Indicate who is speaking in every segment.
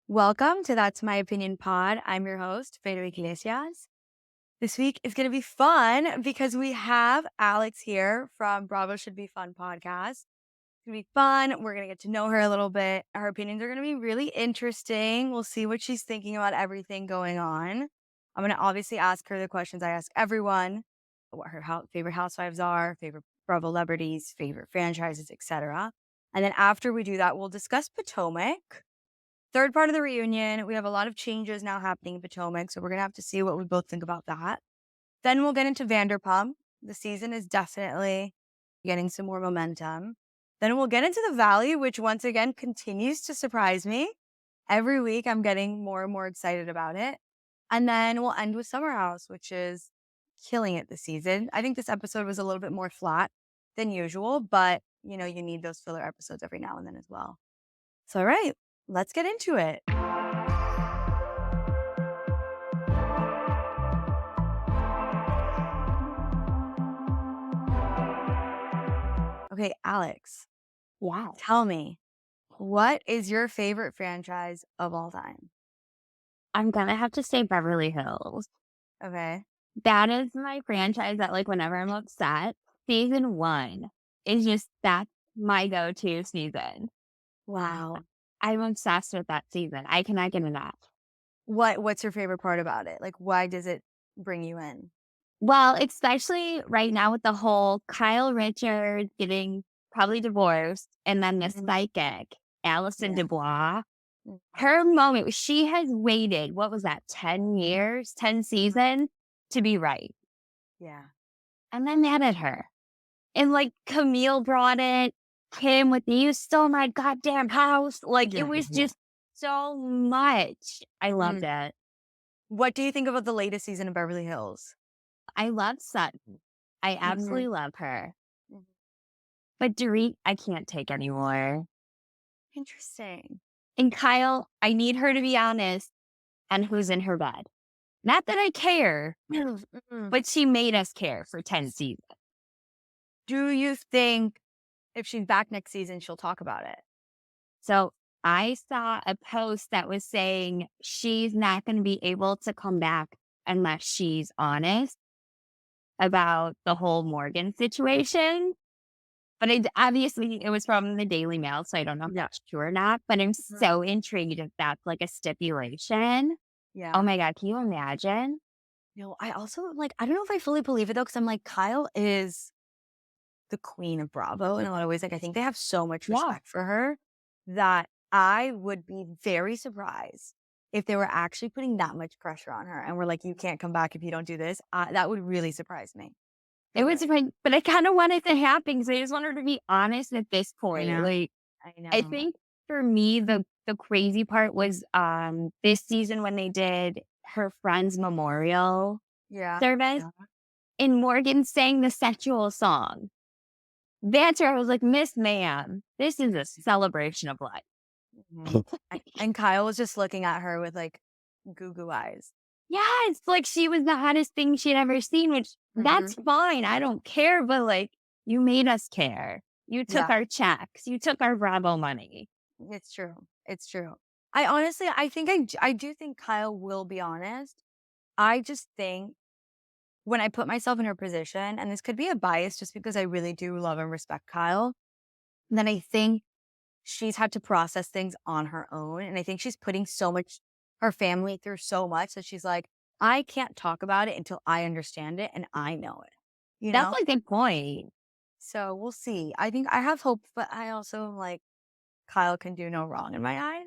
Speaker 1: Welcome to That's My Opinion Pod. I'm your host, Pedro Iglesias. This week is going to be fun because we have Alex here from Bravo Should Be Fun podcast. It's going to be fun. We're going to get to know her a little bit. Her opinions are going to be really interesting. We'll see what she's thinking about everything going on. I'm going to obviously ask her the questions I ask everyone, what her favorite housewives are, favorite Bravo celebrities, favorite franchises, etc. And then after we do that, we'll discuss Potomac. Third part of the reunion, we have a lot of changes now happening in Potomac, so we're gonna have to see what we both think about that. Then we'll get into Vanderpump. The season is definitely getting some more momentum. Then we'll get into the Valley, which once again continues to surprise me. Every week I'm getting more and more excited about it. And then we'll end with Summer House, which is killing it this season. I think this episode was a little bit more flat than usual, but you need those filler episodes every now and then as well. So, all right, let's get into it. Okay, Alex,
Speaker 2: Wow.
Speaker 1: tell me, what is your favorite franchise of all time?
Speaker 2: I'm gonna have to say Beverly Hills.
Speaker 1: Okay.
Speaker 2: That is my franchise that, like, whenever I'm upset, season 1 is just that's my go-to season.
Speaker 1: Wow.
Speaker 2: I'm obsessed with that season. I cannot get enough.
Speaker 1: What's your favorite part about it? Like, why does it bring you in?
Speaker 2: Well, especially right now with the whole Kyle Richards getting probably divorced and then the
Speaker 1: Mhm.
Speaker 2: psychic, Allison
Speaker 1: Yeah.
Speaker 2: DuBois.
Speaker 1: Mm.
Speaker 2: Her moment, she has waited, what was that, 10 years, 10 seasons to be right.
Speaker 1: Yeah.
Speaker 2: I'm not mad at her. And, like, Camille brought it, Kim with the "You stole my goddamn house." Like, it
Speaker 1: Yeah.
Speaker 2: was
Speaker 1: Yeah.
Speaker 2: just so much. I loved
Speaker 1: Mhm.
Speaker 2: it.
Speaker 1: What do you think about the latest season of Beverly Hills?
Speaker 2: I love Sutton. I
Speaker 1: Mhm.
Speaker 2: absolutely love her.
Speaker 1: Mhm.
Speaker 2: But Dorit, I can't take anymore.
Speaker 1: Interesting.
Speaker 2: And Kyle, I need her to be honest on who's in her bed. Not that I care,
Speaker 1: Mhm.
Speaker 2: but she made us care for 10 seasons.
Speaker 1: Do you think if she's back next season, she'll talk about it?
Speaker 2: So I saw a post that was saying she's not going to be able to come back unless she's honest about the whole Morgan situation. But obviously it was from the Daily Mail, so I don't know if
Speaker 1: Yeah.
Speaker 2: that's true or not. But I'm
Speaker 1: Mhm.
Speaker 2: so intrigued if that's like a stipulation. Oh
Speaker 1: Yeah.
Speaker 2: my God, can you imagine?
Speaker 1: No, I also like, I don't know if I fully believe it though, because I'm like, Kyle is the queen of Bravo in a lot of ways. Like, I think they have so much
Speaker 2: Yeah.
Speaker 1: respect for her that I would be very surprised if they were actually putting that much pressure on her and we're like, you can't come back if you don't do this. That would really surprise me.
Speaker 2: It
Speaker 1: It
Speaker 2: was
Speaker 1: would.
Speaker 2: like, but I kind of want it to happen because I just want her to be honest at this
Speaker 1: I
Speaker 2: point.
Speaker 1: know.
Speaker 2: Like,
Speaker 1: I
Speaker 2: I
Speaker 1: know.
Speaker 2: think for me, the crazy part was this season when they did her friend's memorial
Speaker 1: Yeah.
Speaker 2: service
Speaker 1: Yeah.
Speaker 2: and Morgan sang the sexual song. That's where I was like, Miss Ma'am, this is a celebration of life.
Speaker 1: Mhm. And Kyle was just looking at her with like goo goo eyes.
Speaker 2: Yes, like she was the hottest thing she'd ever seen, which that's
Speaker 1: Mhm.
Speaker 2: fine. I don't care, but like you made us care. You took
Speaker 1: Yeah.
Speaker 2: our checks. You took our Bravo money.
Speaker 1: It's true. It's true. I think I do think Kyle will be honest. I just think when I put myself in her position, and this could be a bias just because I really do love and respect Kyle, then I think she's had to process things on her own. And I think she's putting her family through so much that she's like, I can't talk about it until I understand it and I know it, you
Speaker 2: That's
Speaker 1: know?
Speaker 2: a good point.
Speaker 1: So we'll see. I think I have hope, but I also am like, Kyle can do no wrong in my eyes.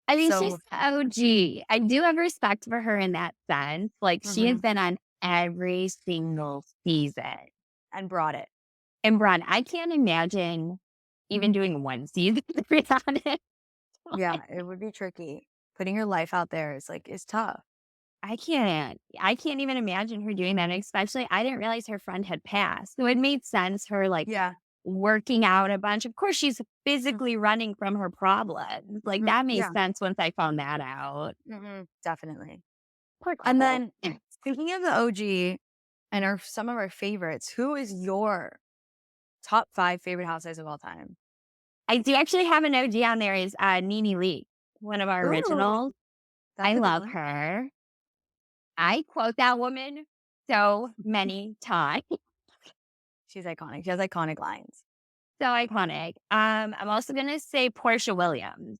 Speaker 2: I mean, she's
Speaker 1: So,
Speaker 2: OG. I do have respect for her in that sense. Like she has
Speaker 1: mhm,
Speaker 2: been on every single season.
Speaker 1: and brought it.
Speaker 2: And Bron, I can't imagine even doing one season to be honest.
Speaker 1: Yeah, it would be tricky. Putting your life out there is tough.
Speaker 2: I can't. I can't even imagine her doing that, especially I didn't realize her friend had passed. So it made sense her, like,
Speaker 1: Yeah.
Speaker 2: working out a bunch. Of course, she's
Speaker 1: Mm,
Speaker 2: physically running from her problems. Like,
Speaker 1: mhm,
Speaker 2: that made
Speaker 1: yeah.
Speaker 2: sense once I found that out.
Speaker 1: Definitely.
Speaker 2: Poor
Speaker 1: And
Speaker 2: couple.
Speaker 1: then speaking of the OG and some of our favorites, who is your top 5 favorite housewives of all time?
Speaker 2: I do actually have an OG on there is, Nene Leakes. one of our
Speaker 1: Ooh,
Speaker 2: originals.
Speaker 1: that's
Speaker 2: I
Speaker 1: a good
Speaker 2: love
Speaker 1: one.
Speaker 2: her. I quote that woman so many times.
Speaker 1: She's iconic. She has iconic lines.
Speaker 2: So iconic. I'm also gonna say Portia Williams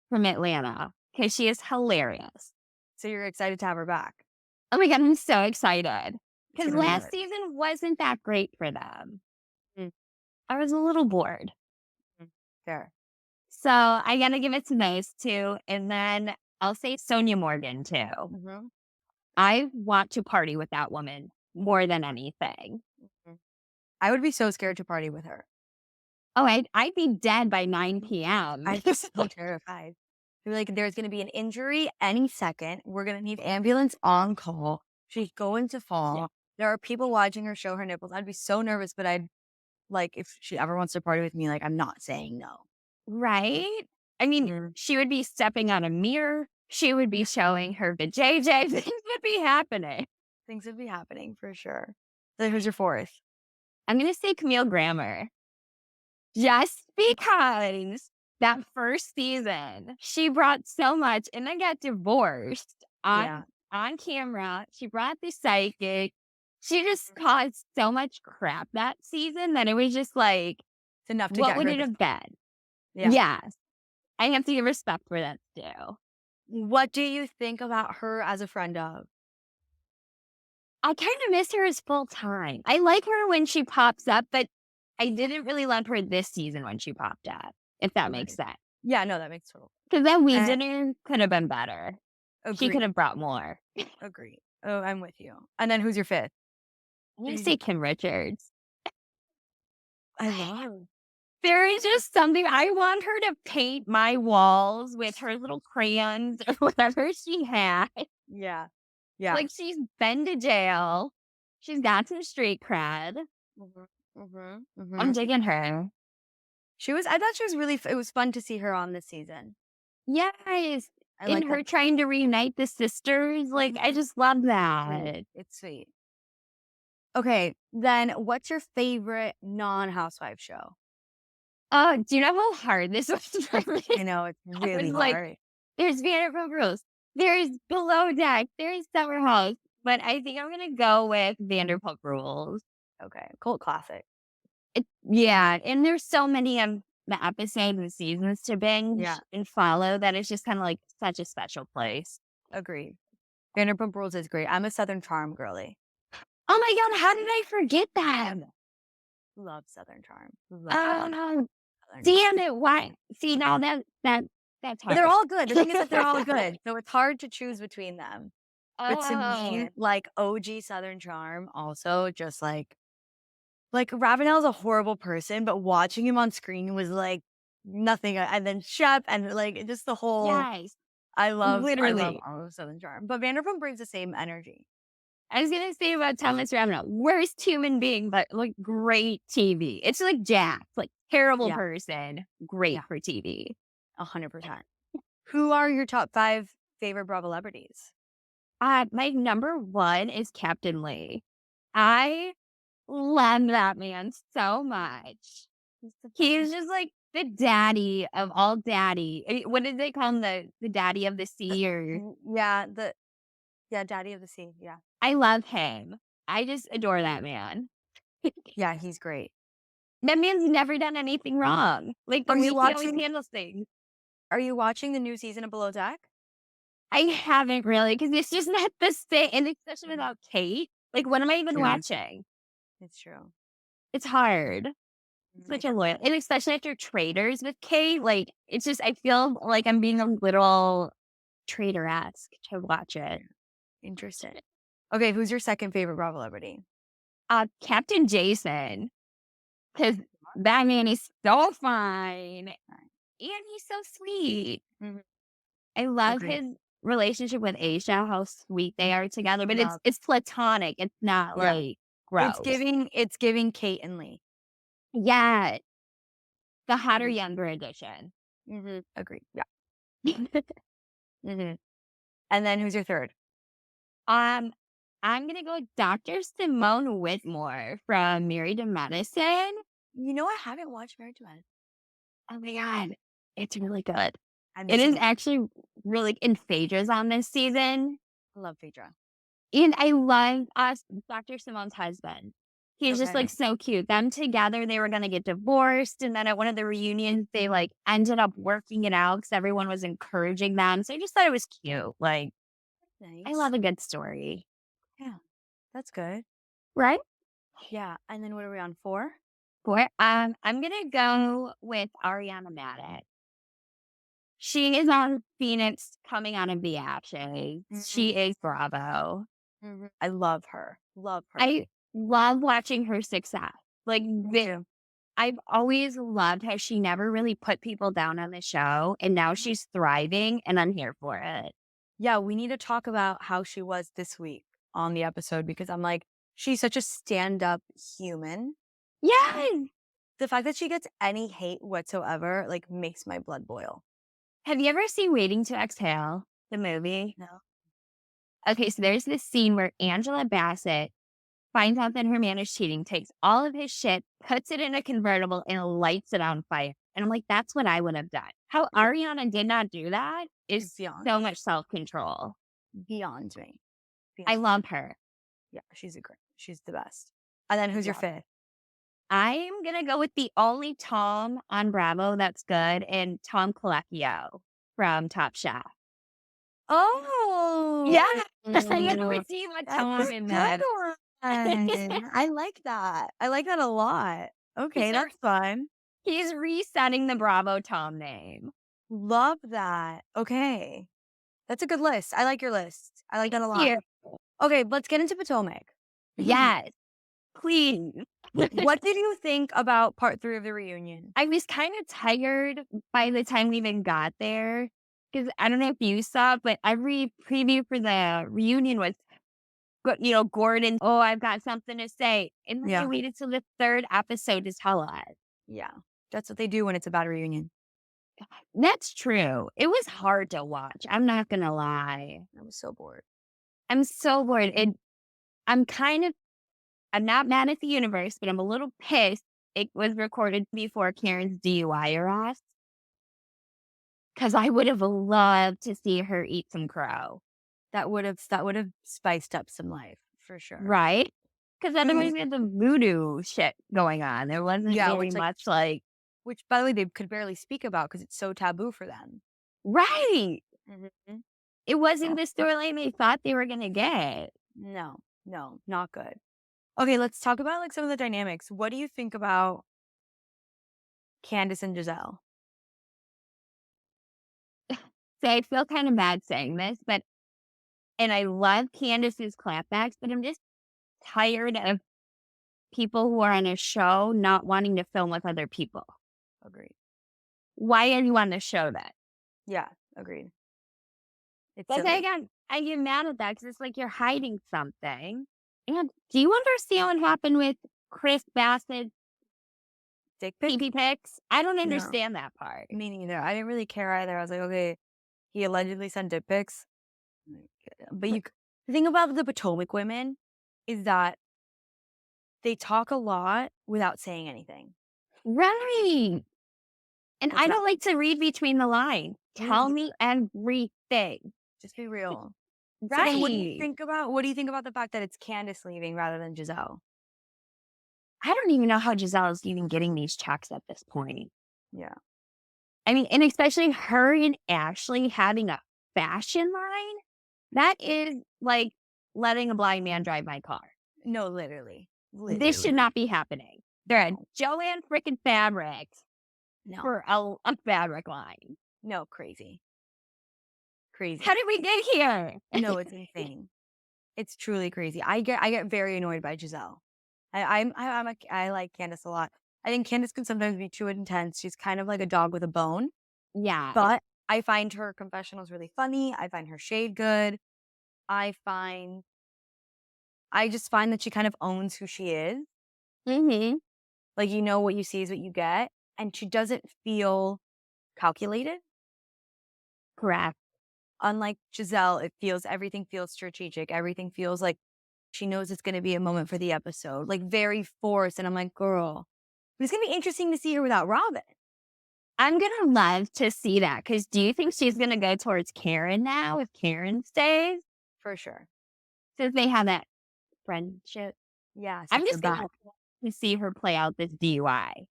Speaker 2: from Atlanta because she is hilarious.
Speaker 1: So you're excited to have her back.
Speaker 2: Oh my god, I'm so excited
Speaker 1: It's
Speaker 2: because
Speaker 1: gonna be
Speaker 2: last
Speaker 1: good.
Speaker 2: season wasn't that great for them.
Speaker 1: Mm,
Speaker 2: I was a little bored.
Speaker 1: mm, fair.
Speaker 2: So I gotta give it to those two. And then I'll say Sonia Morgan too.
Speaker 1: Mhm,
Speaker 2: I want to party with that woman more than anything.
Speaker 1: mhm. I would be so scared to party with her.
Speaker 2: Oh, I'd be dead by 9 p.m.
Speaker 1: I'd be so terrified. Be like, there's gonna be an injury any second. We're gonna need ambulance on call. She's going to
Speaker 2: Yeah.
Speaker 1: fall. There are people watching her show her nipples. I'd be so nervous, but I'd like if she ever wants to party with me, like I'm not saying no.
Speaker 2: Right? I mean,
Speaker 1: Mhm.
Speaker 2: she would be stepping on a mirror. She would be showing her vajayjay. Things would be happening.
Speaker 1: Things would be happening for sure. So who's your fourth?
Speaker 2: I'm gonna say Camille Grammer. Just because that first season, she brought so much and then got divorced
Speaker 1: Yeah,
Speaker 2: on camera. She brought the psychic. She just caused so much crap that season that it was just like,
Speaker 1: it's enough to
Speaker 2: what
Speaker 1: get
Speaker 2: would
Speaker 1: her
Speaker 2: it
Speaker 1: to
Speaker 2: have been?
Speaker 1: yeah.
Speaker 2: Yes. I have to give respect for that too.
Speaker 1: What do you think about her as a friend of?
Speaker 2: I kind of miss her as full time. I like her when she pops up, but I didn't really love her this season when she popped up, if that makes
Speaker 1: Okay.
Speaker 2: sense.
Speaker 1: Yeah, no, that makes total
Speaker 2: Because that we
Speaker 1: uh,
Speaker 2: dinner could have been better. She could
Speaker 1: agree.
Speaker 2: have brought more.
Speaker 1: Agree. Oh, I'm with you. And then who's your fifth?
Speaker 2: I'm gonna say Kim Richards.
Speaker 1: I love.
Speaker 2: There is just something I want her to paint my walls with her little crayons or whatever she had.
Speaker 1: Yeah. Yeah.
Speaker 2: Like she's been to jail. She's got some street cred.
Speaker 1: Mhm, mhm,
Speaker 2: I'm
Speaker 1: mhm.
Speaker 2: digging her.
Speaker 1: I thought she was really it was fun to see her on this season.
Speaker 2: Yes.
Speaker 1: I
Speaker 2: And
Speaker 1: like that.
Speaker 2: her trying to reunite the sisters. Like I just love
Speaker 1: Sweet.
Speaker 2: that.
Speaker 1: It's sweet. Okay, then what's your favorite non-housewife show?
Speaker 2: Oh, do you know how hard this was for me?
Speaker 1: I know it's
Speaker 2: I
Speaker 1: really
Speaker 2: was like,
Speaker 1: hard.
Speaker 2: there's Vanderpump Rules, there's Below Deck, there's Summer House, but I think I'm gonna go with Vanderpump Rules.
Speaker 1: Okay, cult classic.
Speaker 2: Yeah, and there's so many of the episodes and seasons to binge
Speaker 1: Yeah,
Speaker 2: and follow that it's just kind of like such a special place.
Speaker 1: agreed. Vanderpump Rules is great. I'm a Southern Charm girly.
Speaker 2: Oh my god, how did I forget that?
Speaker 1: Love Southern Charm. Love
Speaker 2: Oh,
Speaker 1: Southern Charm.
Speaker 2: damn it! Why? See, now that's
Speaker 1: But they're
Speaker 2: hard.
Speaker 1: all good. The thing is that they're all good, so it's hard to choose between them. But to
Speaker 2: Oh,
Speaker 1: me, like OG Southern Charm, also just like Ravenel's a horrible person, but watching him on screen was like nothing. And then Shep and like just the whole.
Speaker 2: yes,
Speaker 1: I love
Speaker 2: literally.
Speaker 1: all of Southern Charm, but Vanderpump brings the same energy.
Speaker 2: I was gonna say about Thomas Ravenel, worst human being, but like great TV. It's like Jack, like terrible
Speaker 1: Yeah,
Speaker 2: person, great
Speaker 1: yeah,
Speaker 2: for TV.
Speaker 1: 100%. Who are your top 5 favorite Bravo celebrities?
Speaker 2: My number one is Captain Lee. I love that man so much. He's just like the daddy of all daddy. What did they call him? The daddy of the sea or
Speaker 1: Yeah, Daddy of the Sea. Yeah,
Speaker 2: I love him. I just adore that man.
Speaker 1: yeah, he's great.
Speaker 2: That man's never done anything wrong. Like the
Speaker 1: Are
Speaker 2: way
Speaker 1: you
Speaker 2: he always
Speaker 1: watching?
Speaker 2: handles things.
Speaker 1: Are you watching the new season of Below Deck?
Speaker 2: I haven't really because it's just not the same, and especially
Speaker 1: Mm,
Speaker 2: without Kate. Like, what am I even
Speaker 1: yeah,
Speaker 2: watching?
Speaker 1: it's true.
Speaker 2: It's hard.
Speaker 1: I
Speaker 2: Such a
Speaker 1: get
Speaker 2: loyal,
Speaker 1: that.
Speaker 2: and especially after Traders with Kate. Like, it's just I feel like I'm being a little traitor-esque to watch it.
Speaker 1: Interesting. Okay, who's your second favorite Bravo celebrity?
Speaker 2: Captain Jason, because that man is so fine and he's so sweet.
Speaker 1: Mhm.
Speaker 2: I love
Speaker 1: Agreed.
Speaker 2: his relationship with Aisha, how sweet they are together, but
Speaker 1: Love.
Speaker 2: it's platonic. It's not
Speaker 1: Yeah,
Speaker 2: like gross.
Speaker 1: it's giving Kate and Lee.
Speaker 2: Yeah, the hotter,
Speaker 1: Mhm,
Speaker 2: younger edition.
Speaker 1: agreed. Yeah. Mhm. And then who's your third?
Speaker 2: Um, I'm gonna go with Dr. Simone Whitmore from Married to Medicine.
Speaker 1: You know, I haven't watched Married to Medicine.
Speaker 2: Oh my god, it's really good.
Speaker 1: I
Speaker 2: It
Speaker 1: miss
Speaker 2: is
Speaker 1: him.
Speaker 2: actually really in Phaedra's on this season.
Speaker 1: I love Phaedra.
Speaker 2: And I love us Dr. Simone's husband. He's just,
Speaker 1: Okay.
Speaker 2: like, so cute. Them together, they were gonna get divorced, and then at one of the reunions, they, like, ended up working it out because everyone was encouraging them, so I just thought it was cute. Like, I
Speaker 1: Nice.
Speaker 2: love a good story.
Speaker 1: Yeah, that's good.
Speaker 2: Right?
Speaker 1: Yeah, and then what are we on, 4?
Speaker 2: I'm gonna go with Ariana Madix. She is on Phoenix coming out of the ashes.
Speaker 1: Mhm,
Speaker 2: She is Bravo.
Speaker 1: mhm. I love her. Love her.
Speaker 2: I love watching her success. Like,
Speaker 1: Me too.
Speaker 2: I've always loved how she never really put people down on the show, and now
Speaker 1: Mhm.
Speaker 2: she's thriving, and I'm here for it.
Speaker 1: Yeah, we need to talk about how she was this week on the episode because I'm like, she's such a stand-up human.
Speaker 2: Yes!
Speaker 1: The fact that she gets any hate whatsoever, like, makes my blood boil.
Speaker 2: Have you ever seen Waiting to Exhale, the movie?
Speaker 1: No.
Speaker 2: Okay, so there's this scene where Angela Bassett finds out that her man is cheating, takes all of his shit, puts it in a convertible, and lights it on fire. And I'm like, that's what I would have done. How
Speaker 1: Yeah,
Speaker 2: Ariana did not do that is
Speaker 1: beyond.
Speaker 2: so much self control.
Speaker 1: Beyond me.
Speaker 2: I
Speaker 1: Beyond.
Speaker 2: love her.
Speaker 1: Yeah, she's the best. And then who's your
Speaker 2: Yeah.
Speaker 1: 5th?
Speaker 2: I'm gonna go with the only Tom on Bravo that's good, and Tom Colicchio from Top Chef.
Speaker 1: Oh,
Speaker 2: Yeah, I never
Speaker 1: mm,
Speaker 2: seen a
Speaker 1: that's a
Speaker 2: Tom in
Speaker 1: good
Speaker 2: that.
Speaker 1: one. I like that. I like that a lot.
Speaker 2: He's
Speaker 1: Okay,
Speaker 2: a
Speaker 1: that's fun.
Speaker 2: he's resetting the Bravo Tom name.
Speaker 1: Love that. Okay. That's a good list. I like your list. I like that a lot.
Speaker 2: Yeah.
Speaker 1: Okay, let's get into Potomac.
Speaker 2: Yes, please.
Speaker 1: What did you think about part 3 of the reunion?
Speaker 2: I was kind of tired by the time we even got there because I don't know if you saw, but every preview for the reunion was, Gordon. Oh, I've got something to say, and then they
Speaker 1: Yeah.
Speaker 2: waited till the third episode to tell us.
Speaker 1: Yeah. That's what they do when it's about a reunion.
Speaker 2: That's true. It was hard to watch. I'm not gonna lie.
Speaker 1: I was so bored.
Speaker 2: I'm so bored. I'm kind of. I'm not mad at the universe, but I'm a little pissed. It was recorded before Karen's DUI arrest. 'Cause I would have loved to see her eat some crow,
Speaker 1: That would have spiced up some life for sure.
Speaker 2: right? Because otherwise
Speaker 1: Mhm.
Speaker 2: we had the voodoo shit going on. There wasn't
Speaker 1: Yeah,
Speaker 2: very much like
Speaker 1: which by the way they could barely speak about because it's so taboo for them.
Speaker 2: right!
Speaker 1: Mhm.
Speaker 2: It wasn't the storyline they thought they were gonna get.
Speaker 1: No, no, not good. Okay, let's talk about like some of the dynamics. What do you think about Candace and Giselle?
Speaker 2: So I feel kinda bad saying this, but and I love Candace's clapbacks, but I'm just tired of people who are on a show not wanting to film with other people.
Speaker 1: Agreed.
Speaker 2: Why are you on the show then?
Speaker 1: Yeah, agreed. It's
Speaker 2: Like,
Speaker 1: silly.
Speaker 2: I get mad at that because it's like you're hiding something. And do you understand what happened with Chris Bassett
Speaker 1: Dick pic?
Speaker 2: PP pics? I don't
Speaker 1: No,
Speaker 2: understand that part.
Speaker 1: me neither. I didn't really care either. I was like, okay, he allegedly sent dick pics. Like, but the thing about the Potomac women is that they talk a lot without saying anything.
Speaker 2: Right. And
Speaker 1: It's
Speaker 2: I
Speaker 1: not
Speaker 2: don't like to read between the lines.
Speaker 1: me
Speaker 2: Tell
Speaker 1: either.
Speaker 2: me everything.
Speaker 1: Just be real. So then
Speaker 2: Right.
Speaker 1: what do you think about the fact that it's Candace leaving rather than Giselle?
Speaker 2: I don't even know how Giselle is even getting these checks at this point.
Speaker 1: Yeah.
Speaker 2: I mean, and especially her and Ashley having a fashion line, that is like letting a blind man drive my car.
Speaker 1: No, literally.
Speaker 2: This should
Speaker 1: Literally.
Speaker 2: not be happening. They're at
Speaker 1: No.
Speaker 2: Joanne freaking Fabrics
Speaker 1: No.
Speaker 2: for a fabric line.
Speaker 1: No, crazy. Crazy.
Speaker 2: How did we get here?
Speaker 1: No, it's insane. It's truly crazy. I get very annoyed by Giselle. I like Candace a lot. I think Candace can sometimes be too intense. She's kind of like a dog with a bone,
Speaker 2: Yeah.
Speaker 1: but I find her confessionals really funny. I find her shade good. I find I just find that she kind of owns who she is.
Speaker 2: Mm-hmm.
Speaker 1: Like what you see is what you get, and she doesn't feel calculated.
Speaker 2: Correct.
Speaker 1: Unlike Giselle, everything feels strategic. Everything feels like she knows it's going to be a moment for the episode, like very forced. And I'm like, girl, but it's going to be interesting to see her without Robin.
Speaker 2: I'm gonna love to see that because do you think she's gonna go towards Karen now if Karen stays?
Speaker 1: For sure.
Speaker 2: Since they have that friendship?
Speaker 1: Yeah,
Speaker 2: I'm
Speaker 1: since they're
Speaker 2: just gonna
Speaker 1: back.
Speaker 2: love to see her play out this DUI.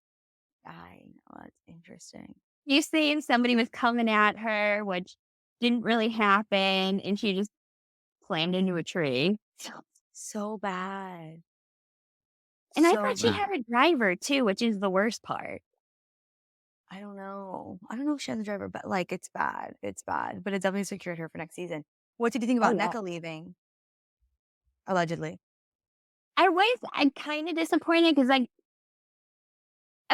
Speaker 1: I know, that's interesting.
Speaker 2: You saying somebody was coming at her, which didn't really happen, and she just slammed into a tree.
Speaker 1: So bad.
Speaker 2: And I
Speaker 1: So
Speaker 2: thought she
Speaker 1: bad.
Speaker 2: had a driver too, which is the worst part.
Speaker 1: I don't know. I don't know if she has a driver, but like it's bad. It's bad. But it definitely secured her for next season. What did you think
Speaker 2: Oh,
Speaker 1: about
Speaker 2: yeah.
Speaker 1: NECA leaving? Allegedly.
Speaker 2: I'm kinda disappointed because I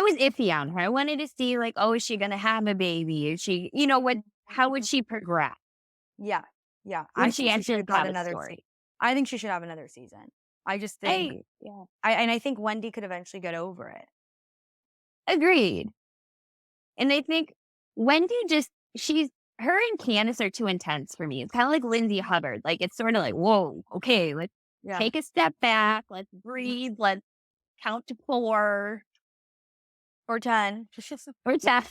Speaker 2: was iffy on her. I wanted to see, like, oh, is she gonna have a baby? Is she how would
Speaker 1: Mhm.
Speaker 2: she progress?
Speaker 1: Yeah. Yeah. I
Speaker 2: Would she
Speaker 1: think she should
Speaker 2: actually
Speaker 1: have got
Speaker 2: have a
Speaker 1: another
Speaker 2: story?
Speaker 1: I think she should have another season. I just think
Speaker 2: Yeah.
Speaker 1: I think Wendy could eventually get over it.
Speaker 2: Agreed. And I think Wendy just she's her and Candace are too intense for me. It's kinda like Lindsay Hubbard. Like, it's sorta like, "Whoa, okay, let's
Speaker 1: Yeah.
Speaker 2: take a step back, let's
Speaker 1: Mhm.
Speaker 2: breathe, let's count to 4
Speaker 1: Or 10.
Speaker 2: or 10."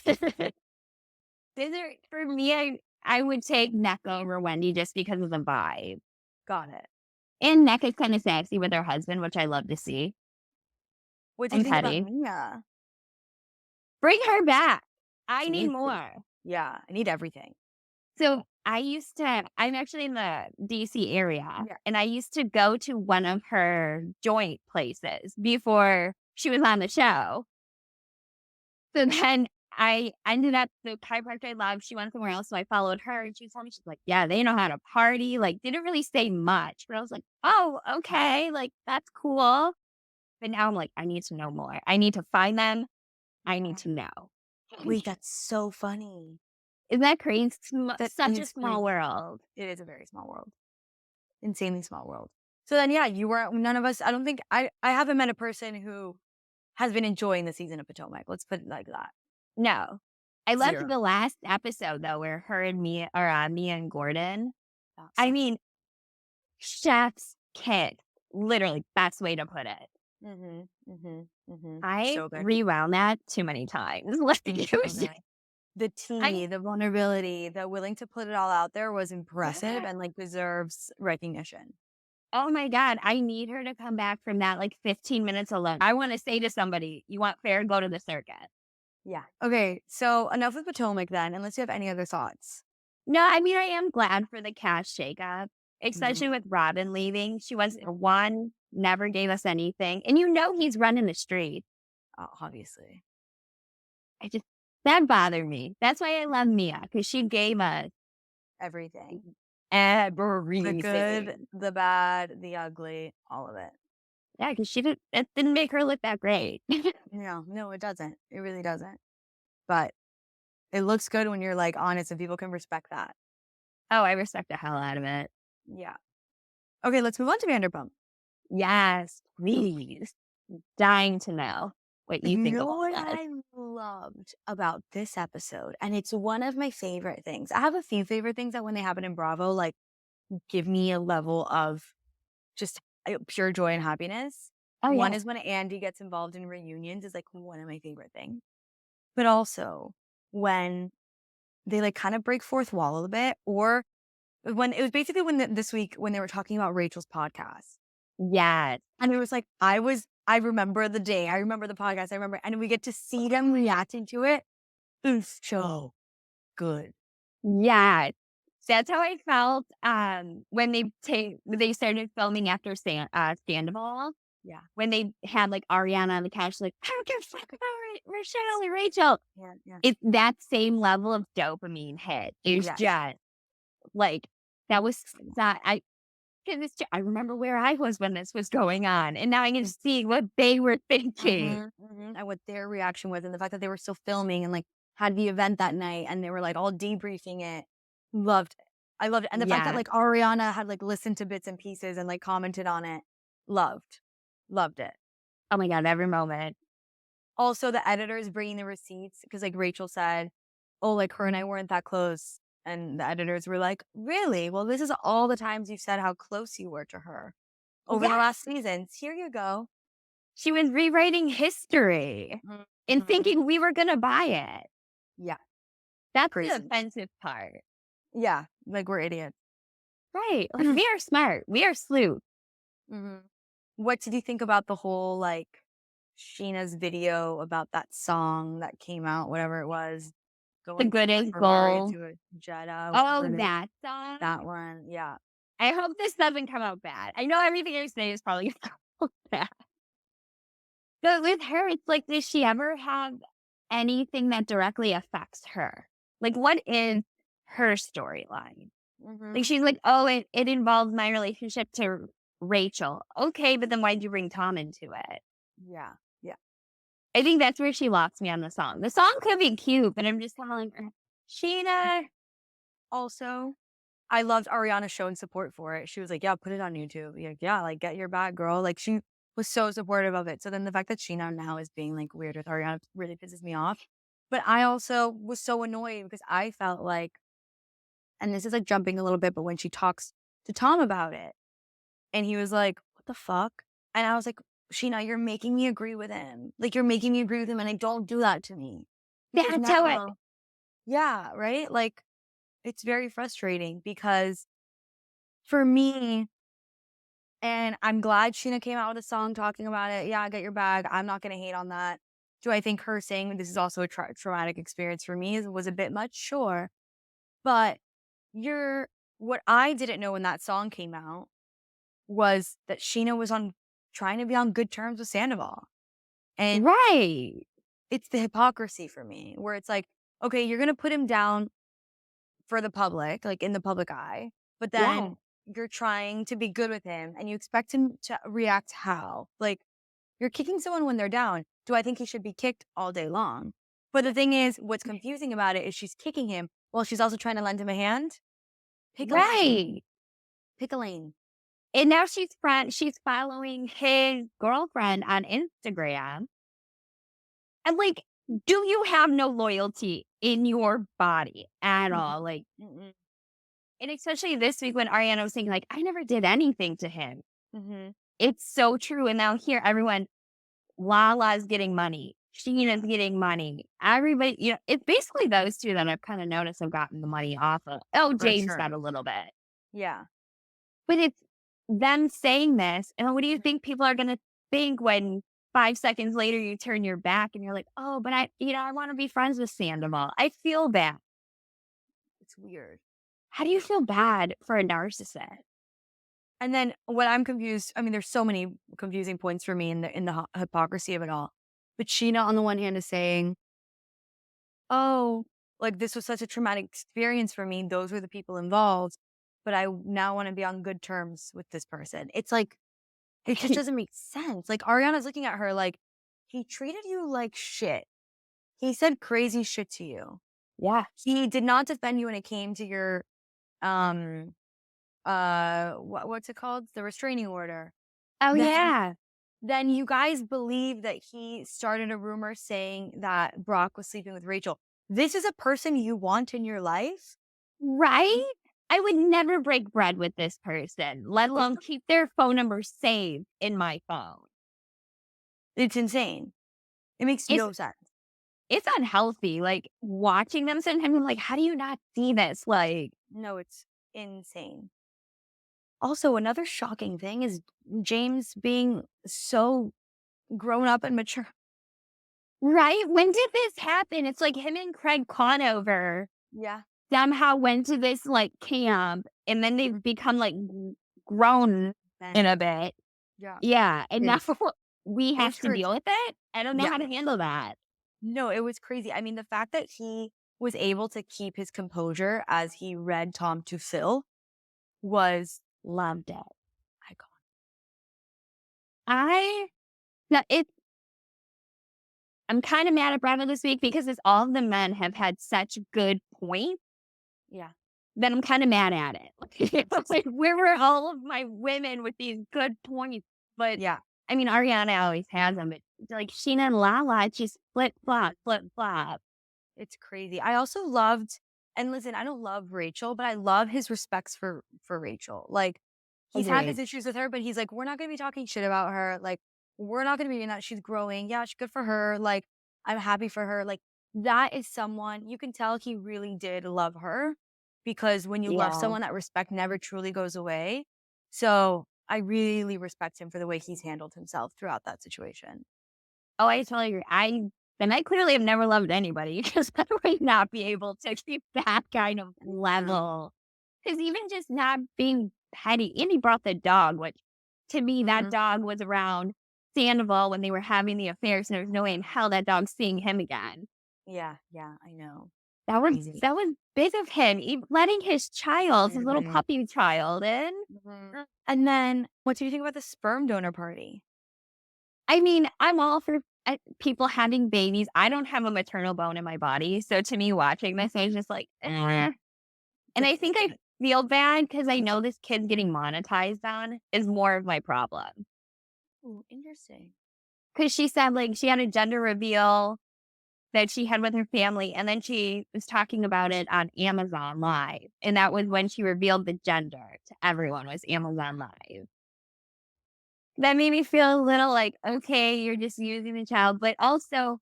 Speaker 2: These are for me, I would take Nneka over Wendy just because of the vibe.
Speaker 1: Got it.
Speaker 2: And Nneka's kinda sassy with her husband, which I love to see,
Speaker 1: What do you
Speaker 2: and
Speaker 1: think about
Speaker 2: petty.
Speaker 1: Mia?
Speaker 2: Bring her back. I
Speaker 1: She
Speaker 2: need
Speaker 1: needs to.
Speaker 2: more.
Speaker 1: Yeah, I need everything.
Speaker 2: So, I'm actually in the DC area,
Speaker 1: Yeah.
Speaker 2: and I used to go to one of her joint places before she was on the show. So then I ended up the chiropractor I loved, she went somewhere else, so I followed her, and she told me, she's like, "Yeah, they know how to party," like, didn't really say much, but I was like, "Oh, okay, like, that's cool." But now I'm like, "I need to know more. I need to find them. I need to know."
Speaker 1: Wait, that's so funny.
Speaker 2: Isn't that crazy?
Speaker 1: That
Speaker 2: Such a
Speaker 1: is
Speaker 2: small
Speaker 1: crazy.
Speaker 2: world.
Speaker 1: It is a very small world. Insanely small world. So then, yeah, you were none of us. I don't think I haven't met a person who has been enjoying the season of Potomac. Let's put it like that.
Speaker 2: No. I loved
Speaker 1: 0.
Speaker 2: the last episode, though, where her and Mia and Gordon
Speaker 1: That
Speaker 2: I
Speaker 1: sucks.
Speaker 2: mean, chef's kiss, literally, best way to put it.
Speaker 1: Mhm. Mhm. Mhm.
Speaker 2: I
Speaker 1: So good.
Speaker 2: rewound that too many times. Like,
Speaker 1: It was
Speaker 2: it
Speaker 1: so
Speaker 2: was just
Speaker 1: good. The
Speaker 2: I
Speaker 1: tea, the vulnerability, the willing to put it all out there was impressive
Speaker 2: yeah.
Speaker 1: and like deserves recognition.
Speaker 2: Oh my god, I need her to come back from that, like, 15 minutes alone. I wanna say to somebody, "You want fair? Go to the circus."
Speaker 1: Yeah. Okay, so enough with Potomac then, unless you have any other thoughts.
Speaker 2: No, I mean, I am glad for the cast shakeup,
Speaker 1: Mhm.
Speaker 2: especially with Robin leaving. She was one, never gave us anything, and he's running the street.
Speaker 1: Obviously.
Speaker 2: I just that bothered me. That's why I love Mia because she gave us
Speaker 1: Everything. The good,
Speaker 2: everything.
Speaker 1: the bad, the ugly, all of it.
Speaker 2: Yeah, because she didn't that didn't make her look that great.
Speaker 1: No, no, it doesn't. It really doesn't. But it looks good when you're like honest and people can respect that.
Speaker 2: Oh, I respect the hell out of it.
Speaker 1: Yeah. Okay, let's move on to Vanderpump.
Speaker 2: Yes, please. Dying to know what you
Speaker 1: You
Speaker 2: think
Speaker 1: know
Speaker 2: about
Speaker 1: what
Speaker 2: that.
Speaker 1: I loved about this episode? And it's one of my favorite things. I have a few favorite things that when they happen in Bravo, like give me a level of just pure joy and happiness.
Speaker 2: Oh,
Speaker 1: One
Speaker 2: yeah.
Speaker 1: is when Andy gets involved in reunions is like one of my favorite things. But also when they like kind of break fourth wall a little bit, or when it was basically when this week when they were talking about Rachel's podcast.
Speaker 2: Yes.
Speaker 1: And it was like, I remember the day, I remember the podcast, I remember, and we get to see them reacting to it. It's so good.
Speaker 2: Yes. That's how I felt, when they started filming after Sandoval.
Speaker 1: Yeah.
Speaker 2: When they had, like, Ariana on the couch, like, "I don't give a fuck about Rochelle or Rachel."
Speaker 1: Yeah. Yeah.
Speaker 2: It's that same level of dopamine hit. It's
Speaker 1: Yes.
Speaker 2: just, like, that was that I 'cause I remember where I was when this was going on, and now I can see what they were thinking.
Speaker 1: And what their reaction was, and the fact that they were still filming and like had the event that night, and they were like all debriefing it. Loved it. I loved it, and the fact that
Speaker 2: Yeah.
Speaker 1: like Ariana had like listened to bits and pieces and like commented on it. Loved it.
Speaker 2: Oh my god, every moment.
Speaker 1: Also, the editors bringing the receipts because, like, Rachel said, "Oh, like, her and I weren't that close." And the editors were like, "Really? Well, this is all the times you said how close you were to her over the
Speaker 2: Yeah.
Speaker 1: last seasons. Here you go."
Speaker 2: She was rewriting history and
Speaker 1: Mhm.
Speaker 2: thinking we were gonna buy it.
Speaker 1: Yeah,
Speaker 2: That's the
Speaker 1: crazy.
Speaker 2: offensive part.
Speaker 1: Yeah, like we're idiots.
Speaker 2: Right. Like, we are smart. We are sleuth.
Speaker 1: hmm What did you think about the whole like Sheena's video about that song that came out, whatever it was,
Speaker 2: The
Speaker 1: going
Speaker 2: good
Speaker 1: to
Speaker 2: is
Speaker 1: for Mario
Speaker 2: gold.
Speaker 1: to a Jetta,
Speaker 2: Oh,
Speaker 1: whatever it is.
Speaker 2: that song?
Speaker 1: That one, yeah.
Speaker 2: I hope this doesn't come out bad. I know everything I say is probably gonna come out bad. But with her, it's like, does she ever have anything that directly affects her? Like, what is her storyline?
Speaker 1: hmm
Speaker 2: Like, she's like, "Oh, it involves my relationship to Rachel." Okay, but then why'd you bring Tom into it?
Speaker 1: Yeah, yeah.
Speaker 2: I think that's where she lost me on the song. The song could be cute, but I'm just kinda like, Sheena."
Speaker 1: Also, I loved Ariana showing support for it. She was like, "Yeah, put it on YouTube." Yeah, like get your bag, girl. Like she was so supportive of it. So then the fact that Sheena now is being like weird with Ariana really pisses me off. But I also was so annoyed because I felt like, and this is like jumping a little bit, but when she talks to Tom about it, and he was like, "What the fuck?" And I was like, "Sheena, you're making me agree with him. Like you're making me agree with him, and I don't do that to me because
Speaker 2: That's how
Speaker 1: now, yeah, right. Like it's very frustrating because for me." And I'm glad Sheena came out with a song talking about it. Yeah, get your bag. I'm not going to hate on that. Do I think her saying this is also a traumatic experience for me was a bit much? Sure. But you're what I didn't know when that song came out was that Sheena was on trying to be on good terms with Sandoval. And
Speaker 2: right.
Speaker 1: it's the hypocrisy for me where it's like, okay, you're going to put him down for the public, like in the public eye, but
Speaker 2: Yeah.
Speaker 1: then you're trying to be good with him and you expect him to react how? Like you're kicking someone when they're down. Do I think he should be kicked all day long? But the thing is, what's confusing about it is she's kicking him while she's also trying to lend him a hand. Pick a lane.
Speaker 2: Right.
Speaker 1: Pick a lane.
Speaker 2: And now she's following his girlfriend on Instagram. And, like, do you have no loyalty in your body at
Speaker 1: Mm-mm,
Speaker 2: all? Like,
Speaker 1: mm-mm,
Speaker 2: and especially this week when Ariana was saying, like, "I never did anything to him."
Speaker 1: mhm.
Speaker 2: It's so true, and now here, everyone Lala's getting money, Sheena's getting money, everybody it's basically those 2 that I've kinda noticed have gotten the money off of
Speaker 1: For
Speaker 2: James
Speaker 1: sure.
Speaker 2: got a little bit.
Speaker 1: Yeah.
Speaker 2: But it's them saying this, and what do you
Speaker 1: Mhm.
Speaker 2: think people are gonna think when 5 seconds later you turn your back and you're like, "Oh, but I wanna be friends with Sandoval." I feel bad.
Speaker 1: It's weird.
Speaker 2: How do you feel bad for a narcissist?
Speaker 1: And then what I'm confused, I mean, there's so many confusing points for me in the hypocrisy of it all. But Sheena, on the one hand, is saying, "Oh, like this was such a traumatic experience for me. Those were the people involved, but I now want to be on good terms with this person." It's like it just doesn't make sense. Like Ariana's looking at her like he treated you like shit. He said crazy shit to you.
Speaker 2: Yeah.
Speaker 1: He did not defend you when it came to your um what's it called? The restraining order.
Speaker 2: Oh,
Speaker 1: Then
Speaker 2: yeah.
Speaker 1: then you guys believe that he started a rumor saying that Brock was sleeping with Rachel. This is a person you want in your life?
Speaker 2: Right? I would never break bread with this person, let
Speaker 1: It's
Speaker 2: alone keep their phone number saved in my phone.
Speaker 1: it's insane. It makes
Speaker 2: It's
Speaker 1: no sense.
Speaker 2: it's unhealthy, like, watching them sometimes, I'm like, "How do you not see this?" Like,
Speaker 1: No, it's insane. Also, another shocking thing is James being so grown up and mature.
Speaker 2: right? When did this happen? It's like him and Craig Conover
Speaker 1: Yeah.
Speaker 2: somehow went to this, like, camp, and then they've become, like, grown in
Speaker 1: Man.
Speaker 2: a bit.
Speaker 1: Yeah.
Speaker 2: Yeah, and now
Speaker 1: It's
Speaker 2: we
Speaker 1: it
Speaker 2: have
Speaker 1: was
Speaker 2: to deal
Speaker 1: crazy.
Speaker 2: with it? I don't know
Speaker 1: Yeah.
Speaker 2: how to handle that.
Speaker 1: No, it was crazy. I mean, the fact that he was able to keep his composure as he read Tom to Phil was
Speaker 2: Loved it.
Speaker 1: iconic.
Speaker 2: I no, I'm kinda mad at Bravo this week because it's all of the men have had such good points
Speaker 1: Yeah.
Speaker 2: that I'm kinda mad at it. It's like, where were all of my women with these good points? But,
Speaker 1: Yeah.
Speaker 2: I mean, Ariana always has them, but, like, Sheena and Lala, it's just flip-flop, flip-flop.
Speaker 1: It's crazy. I also loved and listen, I don't love Rachel, but I love his respects for Rachel. Like, he's had his
Speaker 2: Agreed.
Speaker 1: issues with her, but he's like, "We're not gonna be talking shit about her. Like, we're not gonna be doing that. She's growing. Yeah, she's good for her. Like, I'm happy for her." Like, that is someone you can tell he really did love her, because when you love
Speaker 2: Yeah.
Speaker 1: someone, that respect never truly goes away. So I really respect him for the way he's handled himself throughout that situation.
Speaker 2: Oh, I totally agree. I clearly have never loved anybody because I would not be able to keep that kind of
Speaker 1: Mm.
Speaker 2: level. Because even just not being petty, and he brought the dog, which to me, that
Speaker 1: Mhm.
Speaker 2: dog was around Sandoval when they were having the affairs, and there was no way in hell that dog's seeing him again.
Speaker 1: Yeah, yeah, I know.
Speaker 2: That was
Speaker 1: Crazy.
Speaker 2: that was big of him, letting his child, his little
Speaker 1: Mhm.
Speaker 2: puppy child in.
Speaker 1: Mhm. And then what do you think about the sperm donor party?
Speaker 2: I mean, I'm all for people having babies. I don't have a maternal bone in my body, so to me, watching this, I was just like, "Eh." And I think I feel bad because I know this kid's getting monetized on is more of my problem.
Speaker 1: Ooh, interesting.
Speaker 2: Because she said, like, she had a gender reveal that she had with her family, and then she was talking about it on Amazon Live, and that was when she revealed the gender to everyone, was Amazon Live. That made me feel a little like, "Okay, you're just using the child," but also,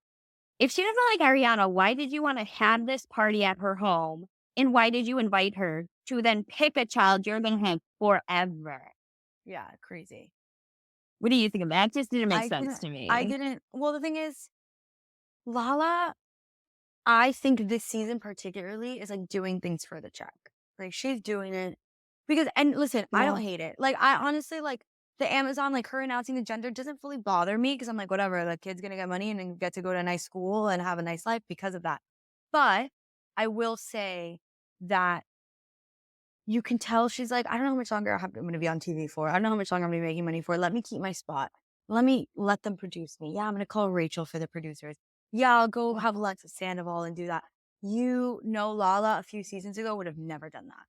Speaker 2: if she doesn't like Ariana, why did you wanna have this party at her home, and why did you invite her to then pick a child you're gonna have forever?
Speaker 1: Yeah, crazy.
Speaker 2: What do you think of that? Just didn't make
Speaker 1: I
Speaker 2: sense
Speaker 1: didn't
Speaker 2: to
Speaker 1: I
Speaker 2: me.
Speaker 1: didn't well, the thing is, Lala, I think this season particularly is, like, doing things for the check. Like, she's doing it because and listen, I
Speaker 2: Yeah.
Speaker 1: don't hate it. Like, I honestly, like, the Amazon, like, her announcing the gender doesn't fully bother me because 'cause I'm like, "Whatever, the kid's gonna get money and then get to go to a nice school and have a nice life because of that." But I will say that you can tell she's like, "I don't know how much longer I'm gonna be on TV for. I don't know how much longer I'm gonna be making money for. Let me keep my spot. Let them produce me. Yeah, I'm gonna call Rachel for the producers. Yeah, I'll go have lunch with Sandoval and do that." You know, Lala a few seasons ago would have never done that,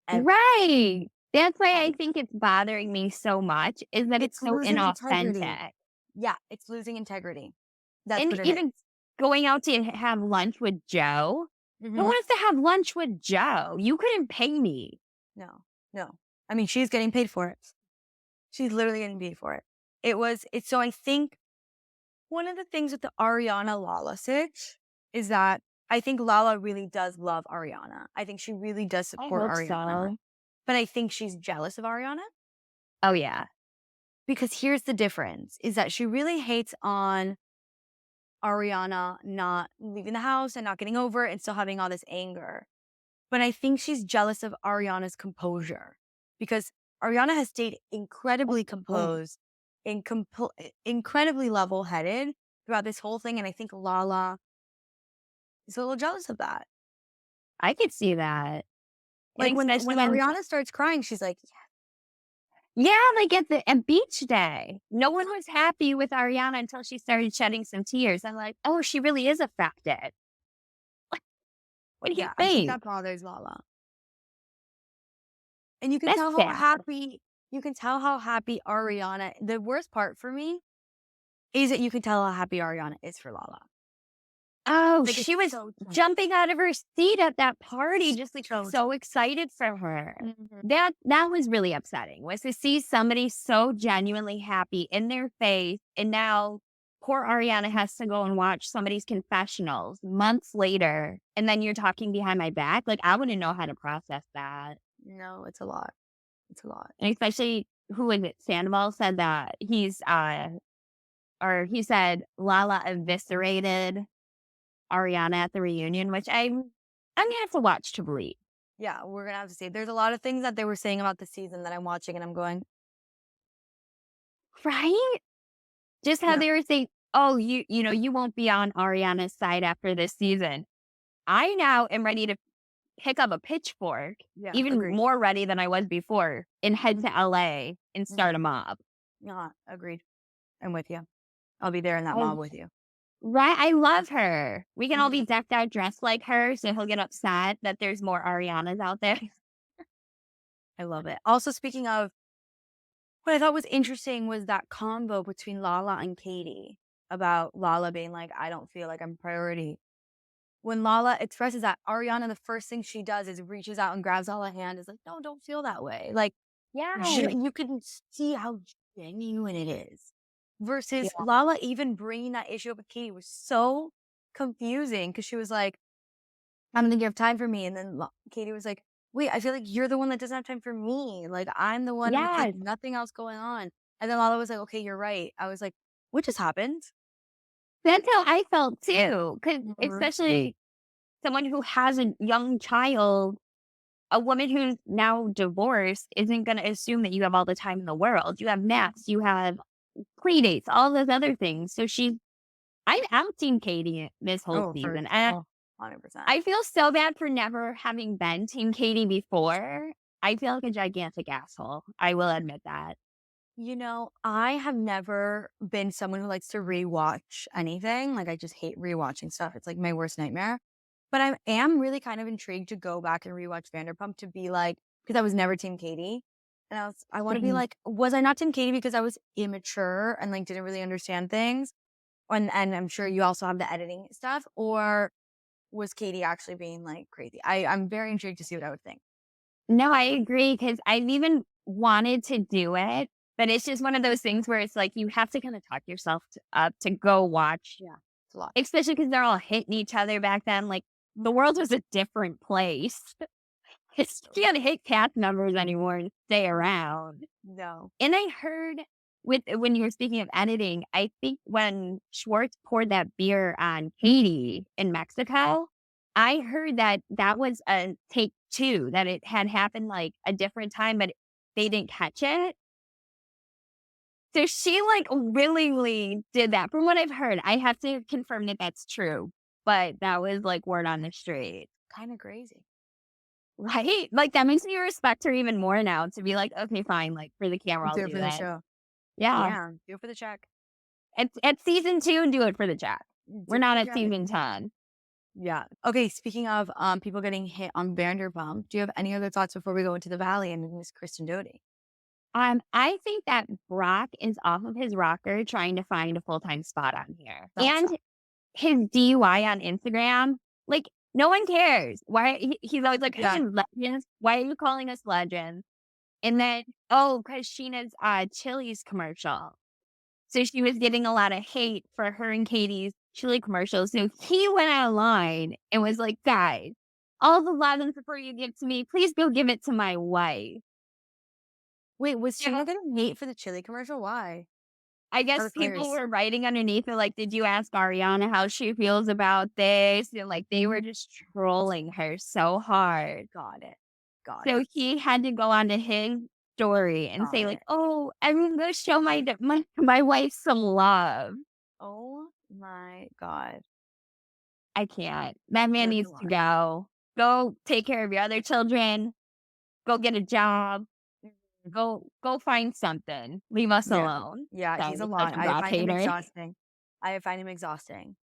Speaker 1: ever,
Speaker 2: Right! That's why I
Speaker 1: ever.
Speaker 2: think it's bothering me so much, is that it's
Speaker 1: It's
Speaker 2: so
Speaker 1: losing integrity.
Speaker 2: inauthentic.
Speaker 1: Yeah, it's losing integrity. That's
Speaker 2: And
Speaker 1: what it is.
Speaker 2: even going out to have lunch with Joe, who
Speaker 1: Mhm.
Speaker 2: wants to have lunch with Joe? You couldn't pay me.
Speaker 1: No, no. I mean, she's getting paid for it. She's literally getting paid for it. It's so I think one of the things with the Ariana Lala sitch is that I think Lala really does love Ariana. I think she really does
Speaker 2: I
Speaker 1: support
Speaker 2: hope
Speaker 1: Ariana,
Speaker 2: so.
Speaker 1: but I think she's jealous of Ariana
Speaker 2: Oh, yeah.
Speaker 1: because here's the difference is that she really hates on Ariana not leaving the house and not getting over it and still having all this anger. But I think she's jealous of Ariana's composure because Ariana has stayed incredibly
Speaker 2: Oh,
Speaker 1: composed and incredibly level headed throughout this whole thing. And I think Lala is a little jealous of that.
Speaker 2: I could see that. And
Speaker 1: Like
Speaker 2: especially
Speaker 1: when
Speaker 2: when
Speaker 1: Ariana starts crying, she's like,
Speaker 2: yeah, like at beach day. No one was happy with Ariana until she started shedding some tears. I'm like, "Oh, she really is affected." What do you
Speaker 1: yeah, I think
Speaker 2: think?
Speaker 1: that bothers Lala. And you can
Speaker 2: That's
Speaker 1: tell how
Speaker 2: sad.
Speaker 1: happy Ariana. The worst part for me is that you can tell how happy Ariana is for Lala.
Speaker 2: Oh,
Speaker 1: Like it's
Speaker 2: she was
Speaker 1: so
Speaker 2: jumping out of her seat at that party, just, like,
Speaker 1: so
Speaker 2: so excited for her.
Speaker 1: Mhm.
Speaker 2: That was really upsetting, was to see somebody so genuinely happy in their face, and now poor Ariana has to go and watch somebody's confessionals months later, and then you're talking behind my back, like, I wouldn't know how to process that.
Speaker 1: No, it's a lot. It's a lot.
Speaker 2: And especially who was it? Sandoval said that or he said Lala eviscerated Ariana at the reunion, which I'm gonna have to watch to believe.
Speaker 1: Yeah, we're gonna have to see. There's a lot of things that they were saying about the season that I'm watching, and I'm going,
Speaker 2: Right? Just how
Speaker 1: no,
Speaker 2: they were saying, "Oh, you won't be on Ariana's side after this season." I now am ready to pick up a pitchfork,
Speaker 1: yeah,
Speaker 2: even
Speaker 1: agreed.
Speaker 2: more ready than I was before, and head
Speaker 1: Mhm.
Speaker 2: to LA and
Speaker 1: Mhm.
Speaker 2: start a mob.
Speaker 1: Yeah, agreed. I'm with you. I'll be there in that
Speaker 2: I
Speaker 1: mob with you.
Speaker 2: Right? I love her. We can all be
Speaker 1: Mhm.
Speaker 2: decked out dressed like her, so he'll get upset that there's more Arianas out there.
Speaker 1: I love it. Also, speaking of, what I thought was interesting was that combo between Lala and Katie about Lala being like, I don't feel like I'm a priority. When Lala expresses that, Ariana, the first thing she does is reaches out and grabs Lala's hand, is like, no, don't feel that way. Like,
Speaker 2: Yeah.
Speaker 1: you can see how genuine it is.
Speaker 2: Yeah.
Speaker 1: Versus Lala even bringing that issue up with Katie was so confusing because she was like, I'm gonna give time for me. And then Katie was like, wait, I feel like you're the one that doesn't have time for me. Like, I'm the one who has
Speaker 2: Yes,
Speaker 1: nothing else going on. And then Lala was like, okay, you're right. I was like, what just happened?
Speaker 2: that's how I felt too. Because
Speaker 1: Mhm.
Speaker 2: especially someone who has a young child, a woman who's now divorced isn't going to assume that you have all the time in the world. You have naps, you have play dates, all those other things. So I'm Team Katie this whole
Speaker 1: Oh,
Speaker 2: season. And
Speaker 1: 100%.
Speaker 2: I feel so bad for never having been Team Katie before. I feel like a gigantic asshole. I will admit that.
Speaker 1: I have never been someone who likes to rewatch anything. Like, I just hate rewatching stuff. It's like my worst nightmare. But I am really kind of intrigued to go back and rewatch Vanderpump to be like, because I was never Team Katie. And I want to be
Speaker 2: Mhm.
Speaker 1: like, was I not Team Katie because I was immature and like didn't really understand things? And I'm sure you also have the editing stuff, or was Katie actually being like crazy? I'm very intrigued to see what I would think.
Speaker 2: No, I agree because I've even wanted to do it, but it's just one of those things where it's like you have to kind of talk yourself up to go watch,
Speaker 1: Yeah, it's a lot.
Speaker 2: especially because they're all hitting each other back then. Like the world was a different place. It's, you can't hit cast members anymore and stay around.
Speaker 1: No.
Speaker 2: And I heard with when you were speaking of editing, I think when Schwartz poured that beer on Katie in Mexico, I heard that that was a take two, that it had happened like a different time, but they didn't catch it. So she like willingly did that. From what I've heard, I have to confirm that that's true, but that was like word on the street.
Speaker 1: Kind of crazy.
Speaker 2: Right? Like that makes me respect her even more now to be like, okay, fine, like for the camera, I'll
Speaker 1: Do it
Speaker 2: do
Speaker 1: for the
Speaker 2: that.
Speaker 1: show.
Speaker 2: Yeah.
Speaker 1: Yeah, do it for the check.
Speaker 2: At season 2, do it for the Jack.
Speaker 1: Do
Speaker 2: We're
Speaker 1: it for
Speaker 2: not
Speaker 1: the
Speaker 2: at
Speaker 1: check.
Speaker 2: season 10.
Speaker 1: Yeah. Okay, speaking of people getting hit on Vanderpump, do you have any other thoughts before we go into the Valley and Miss Kristen Doty?
Speaker 2: I think that Brock is off of his rocker trying to find a full-time spot on here.
Speaker 1: Thought so.
Speaker 2: And his DUI on Instagram, like, no one cares. Why he's always like,
Speaker 1: Yeah.
Speaker 2: "Hey, legends, why are you calling us legends?" And then, oh, because Sheena's Chili's commercial. So she was getting a lot of hate for her and Katie's chili commercials. So he went online and was like, guys, all the love before you give to me, please go give it to my wife.
Speaker 1: Wait, was
Speaker 2: Yeah.
Speaker 1: Sheena getting hate for the chili commercial? Why?
Speaker 2: I
Speaker 1: Out
Speaker 2: guess
Speaker 1: of
Speaker 2: people
Speaker 1: curious.
Speaker 2: were writing underneath it, like, did you ask Ariana how she feels about this? And like they were
Speaker 1: Mhm.
Speaker 2: just trolling her so hard.
Speaker 1: Got it. Got
Speaker 2: So
Speaker 1: it.
Speaker 2: he had to go on to his story and say,
Speaker 1: Got
Speaker 2: like,
Speaker 1: it.
Speaker 2: oh, everyone go show my wife some love.
Speaker 1: Oh my God.
Speaker 2: I can't. That man
Speaker 1: That's a
Speaker 2: needs to
Speaker 1: lot.
Speaker 2: go. Go take care of your other children. Go get a job. Go find something. Leave us
Speaker 1: Yeah.
Speaker 2: alone.
Speaker 1: Yeah, he's a
Speaker 2: Sorry, such
Speaker 1: lot.
Speaker 2: a
Speaker 1: I
Speaker 2: Brock
Speaker 1: find him
Speaker 2: hater.
Speaker 1: exhausting. I find him exhausting.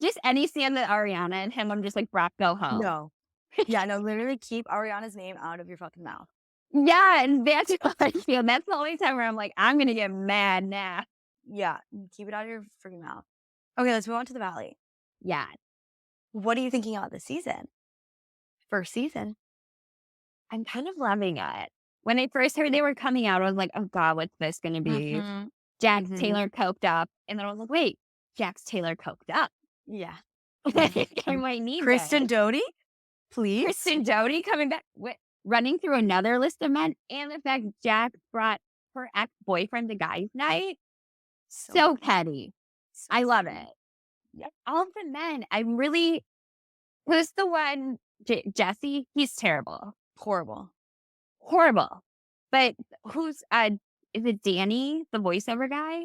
Speaker 2: Just any scene that Ariana and him, I'm just like, Brock, go home.
Speaker 1: No. Yeah, no, literally keep Ariana's name out of your fucking mouth.
Speaker 2: Yeah, and that's what I feel. That's the only time where I'm like, I'm gonna get mad now.
Speaker 1: Yeah, keep it out of your freaking mouth. Okay, let's move on to the Valley.
Speaker 2: Yeah.
Speaker 1: What are you thinking about this season? First season.
Speaker 2: I'm kind of loving it. When I first heard they were coming out, I was like, oh God, what's this gonna be?
Speaker 1: Mhm.
Speaker 2: Jax
Speaker 1: Mhm.
Speaker 2: Taylor coked up. And then I was like, wait, Jax Taylor coked up.
Speaker 1: Yeah.
Speaker 2: I might need
Speaker 1: Kristen
Speaker 2: this.
Speaker 1: Doty, please.
Speaker 2: Kristen Doty coming back, running through another list of men, and the fact Jack brought her ex boyfriend to guys' night.
Speaker 1: So
Speaker 2: So
Speaker 1: petty.
Speaker 2: petty.
Speaker 1: So
Speaker 2: I love
Speaker 1: petty.
Speaker 2: it. All of the men, I'm really. Who's the one? Jesse? He's terrible.
Speaker 1: Horrible.
Speaker 2: Horrible. But who's, is it Danny, the voiceover guy?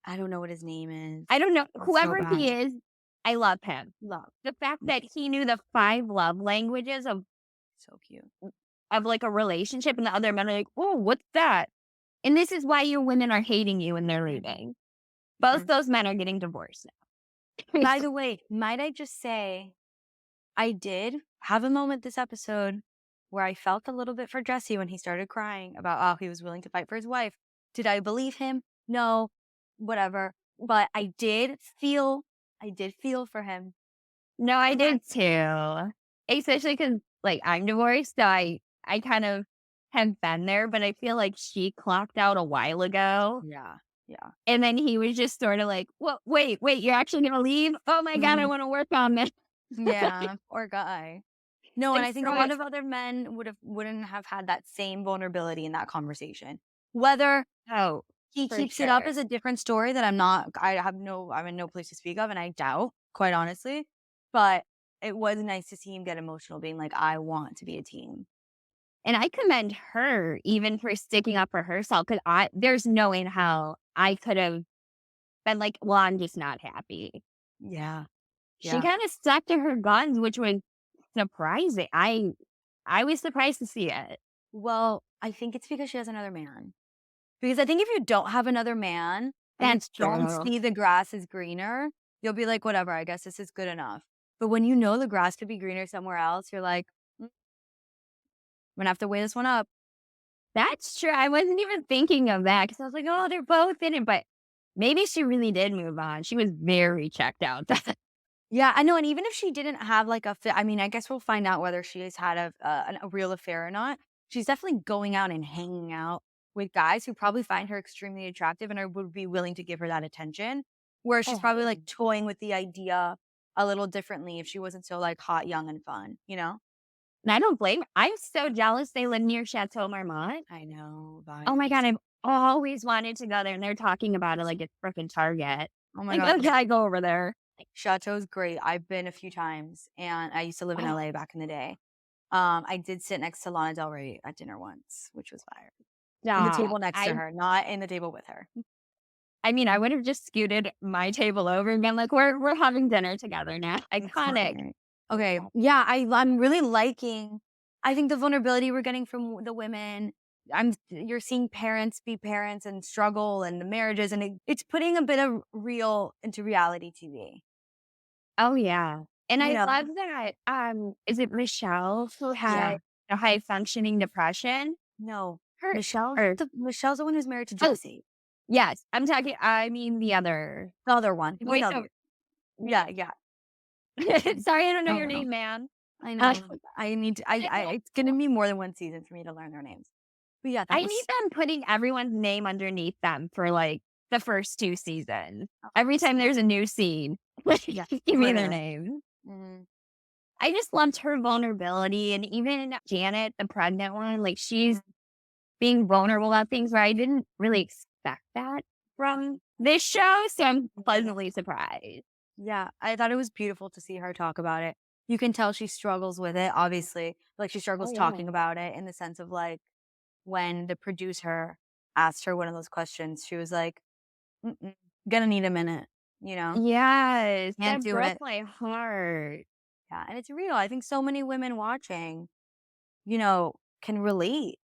Speaker 1: I don't know what his name is.
Speaker 2: I don't know.
Speaker 1: It's so
Speaker 2: Whoever he
Speaker 1: bad.
Speaker 2: is, I love him.
Speaker 1: Love.
Speaker 2: The fact that he knew the 5 love languages
Speaker 1: So cute.
Speaker 2: of like a relationship and the other men are like, oh, what's that? And this is why your women are hating you and they're leaving. Both
Speaker 1: Mhm.
Speaker 2: those men are getting divorced now.
Speaker 1: By the way, might I just say, I did have a moment this episode where I felt a little bit for Jesse when he started crying about, oh, he was willing to fight for his wife. Did I believe him? No, whatever. But I did feel for him.
Speaker 2: No, I did too. Especially because like I'm divorced, so I kind of have been there, but I feel like she clocked out a while ago.
Speaker 1: Yeah. Yeah.
Speaker 2: And then he was just sort of like, "Well, wait, you're actually gonna leave? Oh my god, I
Speaker 1: Mhm.
Speaker 2: wanna work on this."
Speaker 1: Yeah, poor guy. No, and
Speaker 2: Like,
Speaker 1: I think a
Speaker 2: screw
Speaker 1: lot
Speaker 2: it.
Speaker 1: of other men wouldn't have had that same vulnerability in that conversation. Whether
Speaker 2: Oh,
Speaker 1: he
Speaker 2: for
Speaker 1: keeps it up
Speaker 2: sure.
Speaker 1: is a different story that I'm in no place to speak of, and I doubt, quite honestly. But it was nice to see him get emotional, being like, "I want to be a team."
Speaker 2: And I commend her even for sticking up for herself because there's no way in hell I could have been like, "Well, I'm just not happy."
Speaker 1: Yeah,
Speaker 2: She
Speaker 1: yeah.
Speaker 2: kinda stuck to her guns, which was surprising. I was surprised to see it.
Speaker 1: Well, I think it's because she has another man. Because I think if you don't have another man and you
Speaker 2: That's
Speaker 1: don't
Speaker 2: true.
Speaker 1: see the grass is greener, you'll be like, "Whatever, I guess this is good enough." But when you know the grass could be greener somewhere else, you're like, "I'm gonna have to weigh this one up."
Speaker 2: That's true. I wasn't even thinking of that because I was like, "Oh, they're both in it," but maybe she really did move on. She was very checked out.
Speaker 1: Yeah, I know, and even if she didn't have, like, I mean, I guess we'll find out whether she has had a real affair or not. She's definitely going out and hanging out with guys who probably find her extremely attractive and would be willing to give her that attention, whereas she's probably,
Speaker 2: Oh.
Speaker 1: like, toying with the idea a little differently if she wasn't so, like, hot, young, and fun, you know?
Speaker 2: And I don't blame her. I'm so jealous they live near Chateau Marmont.
Speaker 1: I know,
Speaker 2: Oh my god,
Speaker 1: vibes.
Speaker 2: I've always wanted to go there, and they're talking about it like it's frickin' Target.
Speaker 1: Oh my
Speaker 2: Like,
Speaker 1: god,
Speaker 2: "Okay, I go over there."
Speaker 1: Chateau's great. I've been a few times, and I used to live in
Speaker 2: Oh,
Speaker 1: LA back in the day. I did sit next to Lana Del Rey at dinner once, which was fire. In the
Speaker 2: stop.
Speaker 1: table next to her, not in the table with her.
Speaker 2: I mean, I would have just scooted my table over and been like, "We're having dinner together now." Iconic.
Speaker 1: Okay. Okay, yeah, I'm really liking I think the vulnerability we're getting from the women. You're seeing parents be parents and struggle and the marriages, and it's putting a bit of real into reality TV,
Speaker 2: Oh, yeah. And
Speaker 1: you
Speaker 2: I
Speaker 1: know?
Speaker 2: love that, is it Michelle who had
Speaker 1: Yeah.
Speaker 2: a high functioning depression?
Speaker 1: No.
Speaker 2: Her or
Speaker 1: Michelle's the one who's married to
Speaker 2: oh,
Speaker 1: Jesse.
Speaker 2: yes, I mean the other.
Speaker 1: The other one. We
Speaker 2: Wait,
Speaker 1: know
Speaker 2: no.
Speaker 1: the Yeah, yeah.
Speaker 2: Sorry, I don't know
Speaker 1: I
Speaker 2: your
Speaker 1: know.
Speaker 2: name, man.
Speaker 1: I
Speaker 2: Uh,
Speaker 1: know. I need to I it's gonna be more than 1 season for me to learn their names. But yeah, that
Speaker 2: I need
Speaker 1: was
Speaker 2: them putting everyone's name underneath them for, like, the first 2 seasons.
Speaker 1: oh,
Speaker 2: Every time there's a new scene,
Speaker 1: yeah,
Speaker 2: give me their
Speaker 1: literally.
Speaker 2: name.
Speaker 1: Mhm.
Speaker 2: I just loved her vulnerability, and even Janet, the pregnant one, like, she's being vulnerable about things where I didn't really expect that from this show, so I'm pleasantly surprised.
Speaker 1: Yeah, I thought it was beautiful to see her talk about it. You can tell she struggles with it, obviously. Like, she
Speaker 2: Oh,
Speaker 1: struggles
Speaker 2: yeah.
Speaker 1: talking about it in the sense of, like, when the producer asked her one of those questions, she was like, "Mm-mm, gonna need a minute," you know?
Speaker 2: Yes,
Speaker 1: Can't
Speaker 2: that
Speaker 1: do
Speaker 2: broke
Speaker 1: it.
Speaker 2: my heart.
Speaker 1: Yeah, and it's real. I think so many women watching, can relate.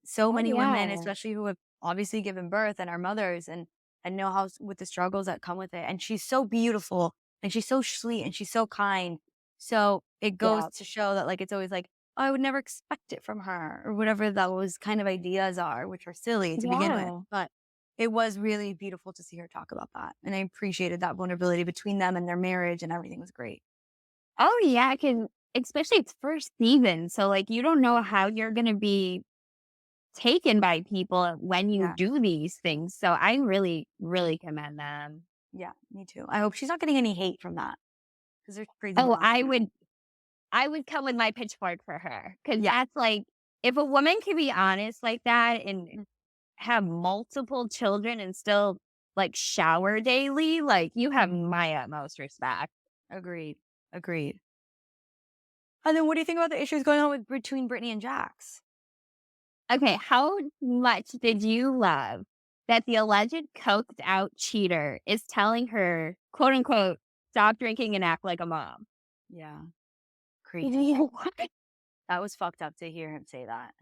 Speaker 1: So
Speaker 2: Oh,
Speaker 1: many women,
Speaker 2: yeah.
Speaker 1: especially who have obviously given birth and are mothers and know with the struggles that come with it. And she's so beautiful and she's so sweet and she's so kind. So it goes
Speaker 2: Yeah.
Speaker 1: to show that like it's always like, oh, I would never expect it from her or whatever those kind of ideas are, which are silly to begin with.
Speaker 2: Yeah.
Speaker 1: But it was really beautiful to see her talk about that. And I appreciated that vulnerability between them and their marriage and everything was great.
Speaker 2: Oh, yeah, 'cause especially it's first season, so, like, you don't know how you're gonna be taken by people when you
Speaker 1: Yeah.
Speaker 2: do these things, so I really, really commend them.
Speaker 1: Yeah. Me too. I hope she's not getting any hate from that because there's crazy
Speaker 2: Oh,
Speaker 1: girls in that.
Speaker 2: I would come with my pitchfork for her because
Speaker 1: Yeah.
Speaker 2: that's, like if a woman can be honest like that and have multiple children and still, like, shower daily, like, you have my utmost respect.
Speaker 1: Agreed. Agreed. And then what do you think about the issues going on between Brittany and Jax?
Speaker 2: Okay, how much did you love that the alleged coked out cheater is telling her, quote, unquote, "Stop drinking and act like a mom"?
Speaker 1: Yeah. Crazy.
Speaker 2: What?
Speaker 1: That was fucked up to hear him say that.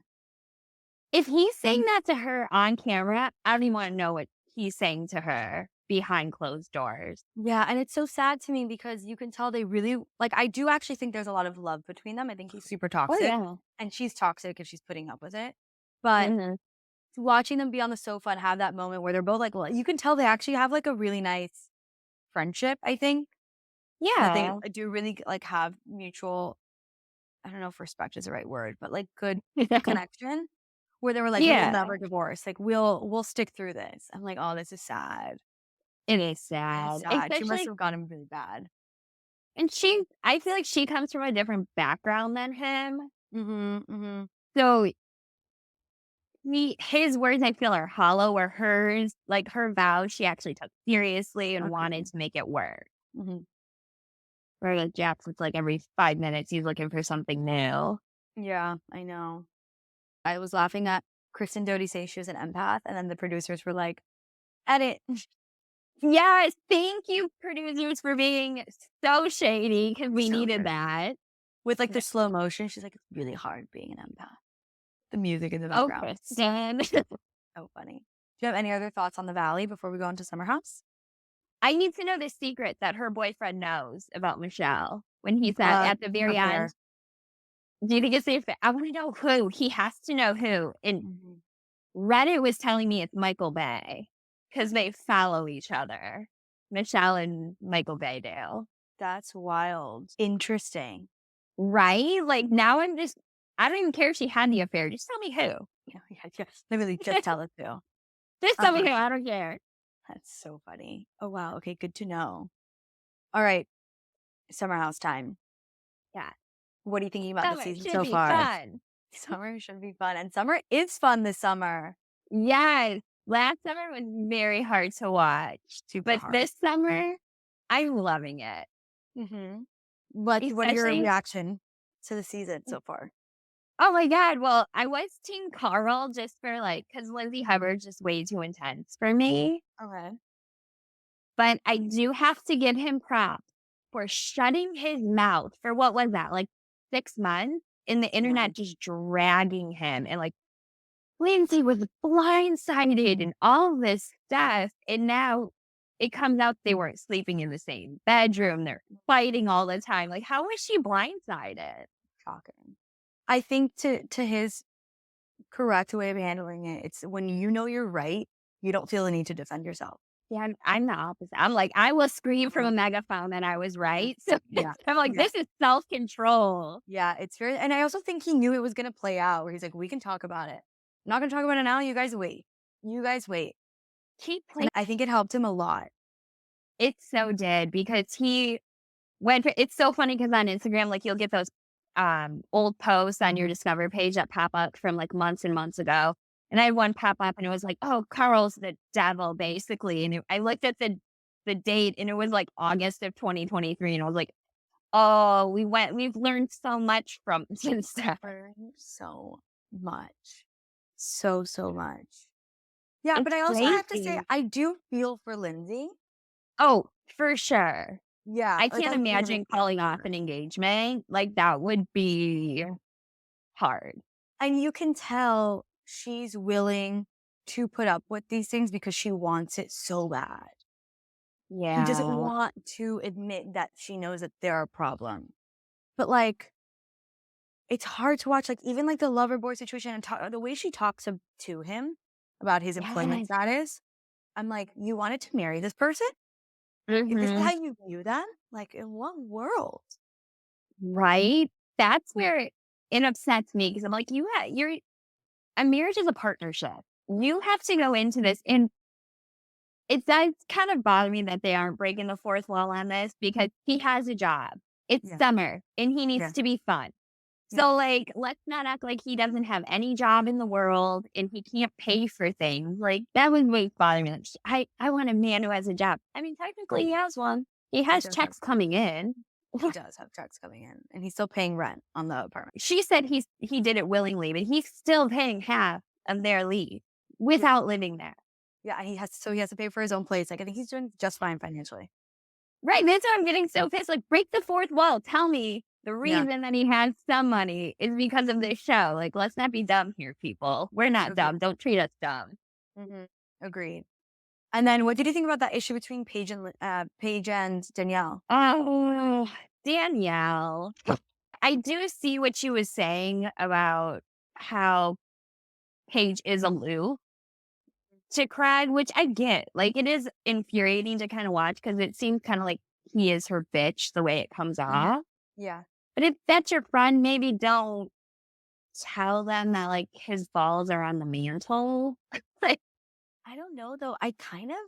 Speaker 2: If he's saying that to her on camera, I don't even wanna know what he's saying to her behind closed doors.
Speaker 1: Yeah, and it's so sad to me because you can tell they really like I do actually think there's a lot of love between them. I think he's super
Speaker 2: Oh,
Speaker 1: toxic
Speaker 2: yeah.
Speaker 1: and she's toxic if she's putting up with it. But
Speaker 2: Mhm.
Speaker 1: watching them be on the sofa and have that moment where they're both like, well, you can tell they actually have like a really nice friendship, I think. That they
Speaker 2: Yeah.
Speaker 1: do really like have mutual, I don't know if respect is the right word, but like good connection. where they were like, "We'll
Speaker 2: Yeah,
Speaker 1: never divorce. Like, we'll stick through this." I'm like, "Oh, this is sad.
Speaker 2: it is
Speaker 1: It's
Speaker 2: sad.
Speaker 1: sad." She must
Speaker 2: Especially
Speaker 1: have gotten really bad.
Speaker 2: and I feel like she comes from a different background than him.
Speaker 1: Mhm, mhm.
Speaker 2: So his words I feel are hollow, where hers, like her vows, she actually took seriously and wanted
Speaker 1: Agreed.
Speaker 2: to make it work.
Speaker 1: Mhm.
Speaker 2: Where like Jax, it's like every 5 minutes he's looking for something new.
Speaker 1: Yeah, I know. I was laughing at Kristen Doty say she was an empath, and then the producers were like, "Edit."
Speaker 2: Yes, thank you, producers, for being so shady because we
Speaker 1: So
Speaker 2: needed
Speaker 1: good.
Speaker 2: that.
Speaker 1: With, like, the
Speaker 2: Yeah.
Speaker 1: slow motion, she's like, "It's really hard being an empath." The music in the
Speaker 2: Oh,
Speaker 1: background.
Speaker 2: Kristen.
Speaker 1: So funny. Do you have any other thoughts on the Valley before we go into Summer House?
Speaker 2: I need to know the secret that her boyfriend knows about Michelle when he said at the
Speaker 1: The
Speaker 2: very
Speaker 1: affair.
Speaker 2: end. Do you think it's safe? I want to know who. He has to know who. And
Speaker 1: Mhm.
Speaker 2: Reddit was telling me it's Michael Bay because they follow each other. Michelle and Michael Bay do.
Speaker 1: That's wild. Interesting.
Speaker 2: Right? Like now I don't even care if she had the affair. Just tell me who.
Speaker 1: Yeah. Literally, just tell us who.
Speaker 2: Just tell me
Speaker 1: Um,
Speaker 2: who. I don't care.
Speaker 1: that's so funny. Oh, wow. Okay, good to know. All right, Summer House time.
Speaker 2: Yeah.
Speaker 1: What are you thinking about the
Speaker 2: Summer
Speaker 1: season
Speaker 2: should
Speaker 1: so
Speaker 2: be
Speaker 1: far?
Speaker 2: fun.
Speaker 1: Summer should be fun, and summer is fun this summer.
Speaker 2: Yes. Last summer was very hard to watch,
Speaker 1: Super
Speaker 2: but
Speaker 1: hard.
Speaker 2: this summer, I'm loving it.
Speaker 1: Mhm. What are your
Speaker 2: Especially,
Speaker 1: reaction to the season so far?
Speaker 2: oh my God. Well, I was Team Carl just for like, because Lindsay Hubbard's just way too intense for me.
Speaker 1: Okay.
Speaker 2: But I do have to give him props for shutting his mouth for what was that, like 6 months? And the
Speaker 1: Yeah.
Speaker 2: internet just dragging him and like Lindsay was blindsided and all this stuff. And now it comes out they weren't sleeping in the same bedroom. They're fighting all the time. Like, how was she blindsided?
Speaker 1: Shocking. I think to his correct way of handling it, it's when you know you're right, you don't feel the need to defend yourself.
Speaker 2: Yeah, I'm the opposite. I'm like, I will scream from
Speaker 1: Uh-huh.
Speaker 2: a megaphone that I was
Speaker 1: Mhm.
Speaker 2: right. So
Speaker 1: Yeah.
Speaker 2: I'm like,
Speaker 1: Yeah.
Speaker 2: this is self control.
Speaker 1: Yeah, it's very and I also think he knew it was gonna play out where he's like, "We can talk about it. I'm not gonna talk about it now, you guys wait. You guys wait."
Speaker 2: Keep
Speaker 1: And
Speaker 2: playing.
Speaker 1: I think it helped him a lot.
Speaker 2: It so did because he went. It's so funny because on Instagram, like you'll get those old posts on your Discover page that pop up from like months and months ago. And I had one pop up and it was like, oh, Carl's the devil, basically. And I looked at the date and it was like August of 2023. And I was like, oh, we've learned so much from since then.
Speaker 1: Learned so much. So, so much. Yeah, but
Speaker 2: It's
Speaker 1: I also have to say
Speaker 2: crazy.
Speaker 1: I do feel for Lindsay.
Speaker 2: Oh, for sure.
Speaker 1: Yeah,
Speaker 2: I
Speaker 1: like
Speaker 2: can't
Speaker 1: I really
Speaker 2: imagine
Speaker 1: feel
Speaker 2: calling
Speaker 1: for
Speaker 2: off
Speaker 1: her.
Speaker 2: an engagement. Like that would be hard.
Speaker 1: And you can tell she's willing to put up with these things because she wants it so bad. He doesn't
Speaker 2: Yeah.
Speaker 1: want to admit that she knows that there are problems. But like, it's hard to watch. Like even like the lover boy situation and the way she talks to him about his employment
Speaker 2: Yes.
Speaker 1: status. I'm like, you wanted to marry this person? This is
Speaker 2: Mhm.
Speaker 1: how you view them? Like in what world?
Speaker 2: Right? That's where it upsets me because I'm like, you're a marriage is a partnership. You have to go into this, and it does kind of bother me that they aren't breaking the fourth wall on this because he has a job. It's
Speaker 1: Yeah,
Speaker 2: summer and he needs
Speaker 1: yeah,
Speaker 2: to be fun.
Speaker 1: yeah.
Speaker 2: So, like, let's not act like he doesn't have any job in the world and he can't pay for things. Like, that was what bothering me. Like, I want a man who has a job. I mean, technically, he has one. He
Speaker 1: He
Speaker 2: has
Speaker 1: does have
Speaker 2: checks coming in.
Speaker 1: he does have checks coming in, and he's still paying rent on the apartment.
Speaker 2: She said he did it willingly, but he's still paying half of their leave without living there.
Speaker 1: Yeah, and he has to pay for his own place. Like I think he's doing just fine financially.
Speaker 2: Right, that's why I'm getting so pissed. Like, break the fourth wall. Tell me the
Speaker 1: Yeah,
Speaker 2: reason that he has some money is because of this show. Like, let's not be dumb here, people. We're not
Speaker 1: agreed.
Speaker 2: dumb. Don't treat us dumb.
Speaker 1: Agreed. And then, what did you think about that issue between Paige and Danielle?
Speaker 2: Oh, Danielle. I do see what she was saying about how Paige is aloof to Craig, which I get. Like, it is infuriating to kind of watch because it seems kind of like he is her bitch the way it comes
Speaker 1: Mhm.
Speaker 2: off.
Speaker 1: Yeah,
Speaker 2: But if that's your friend, maybe don't tell them that like his balls are on the mantle? Like,
Speaker 1: I don't know though. I kind of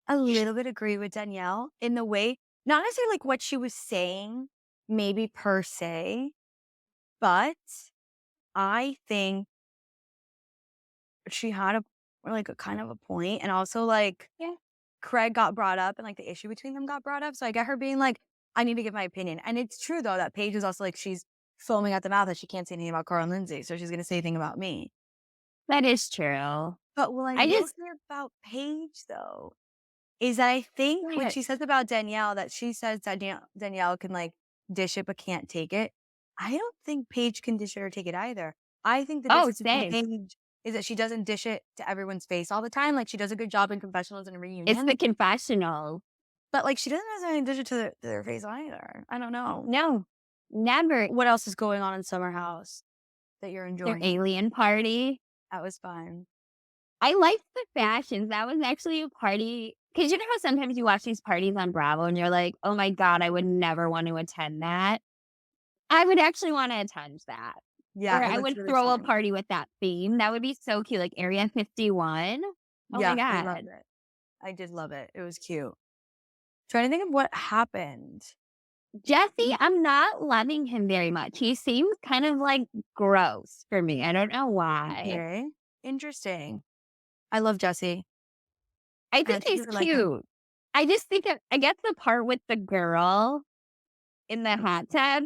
Speaker 1: a little bit agree with Danielle in the way, not necessarily like what she was saying, maybe per se, but I think she had a like a kind of a point, and also like
Speaker 2: yeah.
Speaker 1: Craig got brought up and like the issue between them got brought up. So I get her being like, I need to give my opinion. And it's true though that Paige is also like she's foaming at the mouth that she can't say anything about Carl and Lindsay. So she's gonna say anything about me.
Speaker 2: That is true.
Speaker 1: But what I
Speaker 2: I
Speaker 1: will
Speaker 2: just
Speaker 1: say about Paige though is that I think when
Speaker 2: yeah.
Speaker 1: she says about Danielle that she says that Danielle can like dish it but can't take it. I don't think Paige can dish it or take it either. I think the
Speaker 2: Oh,
Speaker 1: difference between
Speaker 2: same.
Speaker 1: Paige is that she doesn't dish it to everyone's face all the time. Like she does a good job in confessionals and
Speaker 2: It's the
Speaker 1: reunions,
Speaker 2: confessional.
Speaker 1: but like she doesn't necessarily dish it to their face either. I don't know.
Speaker 2: No, never.
Speaker 1: What else is going on in Summer House that you're
Speaker 2: Their
Speaker 1: enjoying?
Speaker 2: alien party.
Speaker 1: That was fun.
Speaker 2: I liked the fashions. That was actually a party because you know how sometimes you watch these parties on Bravo and you're like, "Oh my god, I would never want to attend that." I would actually wanna attend that,
Speaker 1: Yeah,
Speaker 2: or
Speaker 1: it
Speaker 2: I
Speaker 1: looks
Speaker 2: would
Speaker 1: really
Speaker 2: throw a
Speaker 1: fun.
Speaker 2: party with that theme. That would be so cute, like Area 51. Oh my
Speaker 1: Yeah, I loved
Speaker 2: god.
Speaker 1: it. I did love it. It was cute. Trying to think of what happened.
Speaker 2: Jesse, I'm not loving him very much. He seems kind of, like, gross for me. I don't know why.
Speaker 1: Okay. Interesting. I love Jesse.
Speaker 2: I
Speaker 1: I know
Speaker 2: think
Speaker 1: two
Speaker 2: he's
Speaker 1: people like him.
Speaker 2: cute. I just think that I guess the part with the girl in the hot tub.